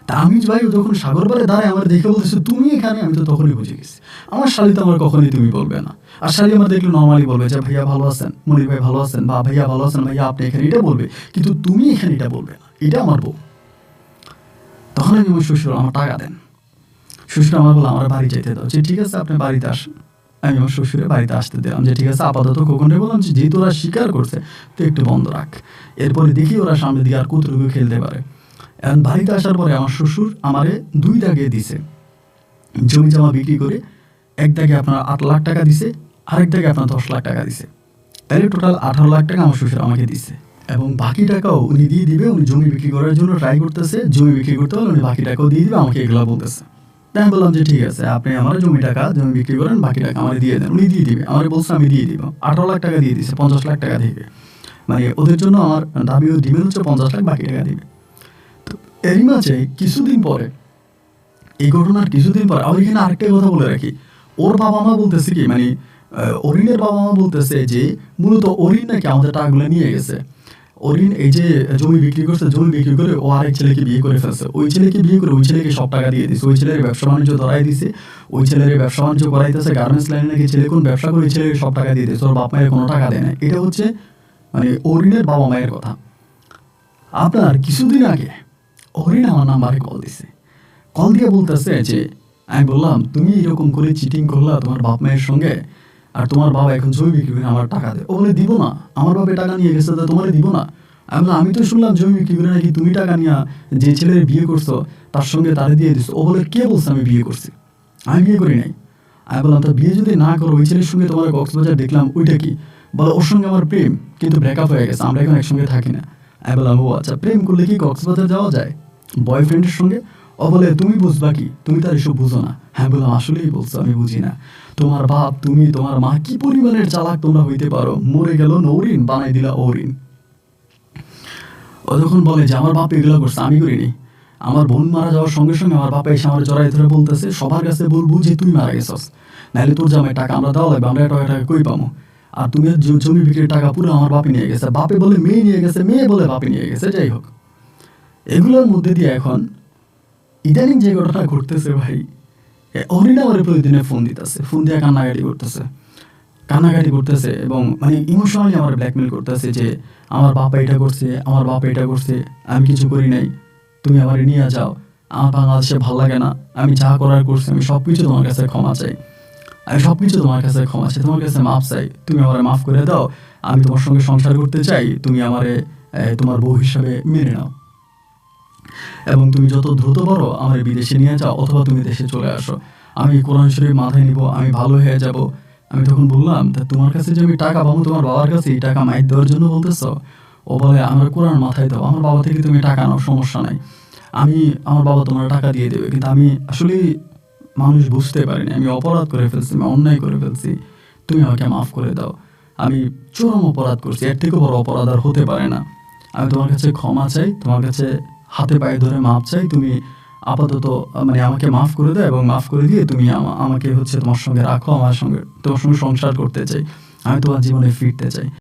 Speaker 1: তা আমি ভাই যখন সাগর পাড়ে দাঁড়ায় আমার দেখে বলতেছে তুমি এখানে, আমি তো তখনই বুঝে গেছি আমার শালি তো আমার কখনোই তুমি বলবে না, আর শালি আমার দেখলে নর্মালি বলবে যে ভাইয়া ভালো আছেন, মনির ভাই ভালো আছেন, বা ভাইয়া ভালো আছেন, ভাইয়া আপনি এখানে, এটা বলবে, কিন্তু তুমি এখানে এটা বলবে না, এটা আমার বউ। তখন আমি আমার শ্বশুর আমার টাকা দেন, শ্বশুর আমার বলে আমার বাড়ি যেতে দাও, যে ঠিক আছে আপনি বাড়িতে আসেন। আমি আমার শ্বশুরের বাড়িতে আসতে দিলাম, যে ঠিক আছে আপাতত খোকনরে বললাম যে যেহেতু ওরা স্বীকার করছে তো একটু বন্ধ রাখ, এরপরে দেখি ওরা সামনে দিকে আর কতটুকু খেলতে পারে। এখন বাড়িতে আসার পরে আমার শ্বশুর আমারে 2 দাগে দিছে, জমি জমা বিক্রি করে, এক দাগে আপনার 8 লাখ টাকা দিছে, আরেক দাগে আপনার 10 লাখ টাকা দিছে, তাহলে টোটাল 18 লাখ টাকা আমার শ্বশুর আমাকে দিছে। এবং বাকি টাকাও উনি দিয়ে দিবে, উনি জমি বিক্রি করার জন্য ট্রাই করতেছে, জমি বিক্রি করতে হলে উনি বাকি টাকাও দিয়ে দিবে, আমাকে এগুলো বলতেছে। তাই আমি বললাম যে ঠিক আছে আপনি আমার জমি বিক্রি করেন, বাকি টাকা আমার দিয়ে দেন, উনি দিয়ে দিবে, আমার বলছে আমি দিয়ে দিব। 18 লাখ টাকা দিয়ে দিছে, 50 লাখ টাকা দিবে, মানে ওদের জন্য আমার দাবি ও ডিমেন্ড হচ্ছে 50 লাখ বাকি টাকা দিবে। তো এরই মাঝে কিছুদিন পরে, এই ঘটনার কিছুদিন পর আমি এখানে আরেকটা কথা বলে রাখি, ওর বাবা মা বলতেছে কি, মানে অরিনের বাবা মা বলতেছে যে মূলত অরিন নাকি আমাদের টাকাগুলো নিয়ে গেছে। অরিন এই যে জমি বিক্রি করছে, জমি বিক্রি করে ও আরেক ছেলেকে বিয়ে করে ফেলছে, ওই ছেলেকে বিয়ে করে ওই ছেলেকে সব টাকা দিয়ে দিছে, ওই ছেলের ব্যবসা বাণিজ্য ধরাই দিছে, ওই ছেলের ব্যবসা বাণিজ্য করাইতেছে, গার্মেন্টস লাইনে নাকি ছেলে কোন ব্যবসা করে ওই ছেলেকে সব টাকা দিয়ে দিছে, ওর বাপ মায়ের কোনো টাকা দেয় না। এটা হচ্ছে মানে অরিনের বাবা মায়ের কথা। আপনার কিছুদিন আগে অরিন আমার নাম্বারে কল দিছে, কল দিয়ে বলতেছে যে আমি বললাম তুমি এরকম করে চিটিং করলা তোমার বাপ মায়ের সঙ্গে, আর তোমার বাবা এখন জমি বিক্রি করে আমার টাকা দেয়। ও বলে দিব না, আমার বাবা টাকা নিয়ে গেছে তা তোমার দিব না। আমি তো শুনলাম জমি বিক্রি করে নাকি তুমি টাকা নিয়ে যে ছেলের বিয়ে করছো তার সঙ্গে তারে দিয়ে দিছো। ও বলে কে বলছে আমি বিয়ে করছি, আমি বিয়ে করি নাই। আমি বললাম তা বিয়ে যদি না করো ওই ছেলের সঙ্গে তোমার কক্সবাজার দেখলাম ওইটা কি? বলে ওর সঙ্গে আমার প্রেম, কিন্তু ব্রেকআপ হয়ে গেছে, আমরা এখন একসঙ্গে থাকি না। আমি বললাম ও আচ্ছা, প্রেম করলে কি কক্সবাজার যাওয়া যায় বয়ফ্রেন্ডের সঙ্গে? ও বলে তুমি বুঝবা কি, তুমি তার এসব বুঝো না। হ্যাঁ বললাম আসলেই বলছো, আমি বুঝি না। তোমার বাপ তুমি তোমার মা কি পরিমাণের চালাক তোমরা হইতে পারো, মরে গেল নওরিন বানাই দিলা অরিন। ও যখন বলে যে আমার বাপ এগুলো করছে, আমি করিনি। আমার বোন মারা যাওয়ার সঙ্গে সঙ্গে আমার বাবা এসে আমার জড়াই ধরে বলতেছে সবার কাছে বলবো যে তুই মারা গেছস, নাহলে তোর জামাই টাকা আমরা দেওয়া লাগবে, আমরা টাকা টাকা কই পাবো। আর তুমি জমি বিক্রির টাকা পুরো আমার বাপে নিয়ে গেছে, বাপে বলে মেয়ে নিয়ে গেছে, মেয়ে বলে বাপে নিয়ে গেছে। যাই হোক, এগুলোর মধ্যে দিয়ে এখন ইদানিং যে ঘটনা ঘটতেছে ভাই, অরিন আমার প্রতিদিনে ফোন দিতেছে, ফোন দিয়ে কান্নাকাটি করতেছে এবং মানে ইমোশনালি আমার ব্ল্যাকমেল করতেছে যে আমার বাবা এটা করছে, আমার বাবা এটা করছে, আমি কিছু করি নাই, তুমি আমার নিয়ে যাও, আমার বাংলাদেশে ভালো লাগে না, আমি যা করার করছি, আমি সব কিছু তোমার কাছে ক্ষমা চাই, আমি সব কিছু তোমার কাছে ক্ষমা চাই, তোমার কাছে মাফ চাই, তুমি আমার মাফ করে দাও, আমি তোমার সঙ্গে সংসার করতে চাই, তুমি আমারে তোমার বউ হিসাবে মেনে নাও, এবং তুমি যত দ্রুত পারো আমার বিদেশে নিয়ে যাও, অথবা তুমি দেশে চলে আসো, আমি কোরআন শরীফ মাথায় নিব, আমি ভালো হয়ে যাব। আমি তখন বললাম তা তোমার কাছে যে আমি টাকা পাবো তোমার বাবার কাছে, এই টাকা মাইর দেওয়ার জন্য বলতেছো? ও বলে আমার কোরআন মাথায় দাও, আমার বাবা থেকে তুমি টাকা নাও, সমস্যা নাই, আমার বাবা তোমার টাকা দিয়ে দেবে। কিন্তু আমি আসলে মানুষ বুঝতে পারিনি, আমি অপরাধ করে ফেলছি, আমি অন্যায় করে ফেলছি, তুমি আমাকে মাফ করে দাও, আমি চরম অপরাধ করছি, এর থেকে বড় অপরাধ আর হতে পারে না, আমি তোমার কাছে ক্ষমা চাই, তোমার কাছে হাতে পায়ে ধরে মাপ চাই, তুমি আপাতত মানে আমাকে মাফ করে দাও এবং মাফ করে দিয়ে তুমি আমাকে হচ্ছে তোমার সঙ্গে রাখো, তোমার সঙ্গে সংসার করতে চাই, আমি তোমার জীবনে ফিরতে চাই।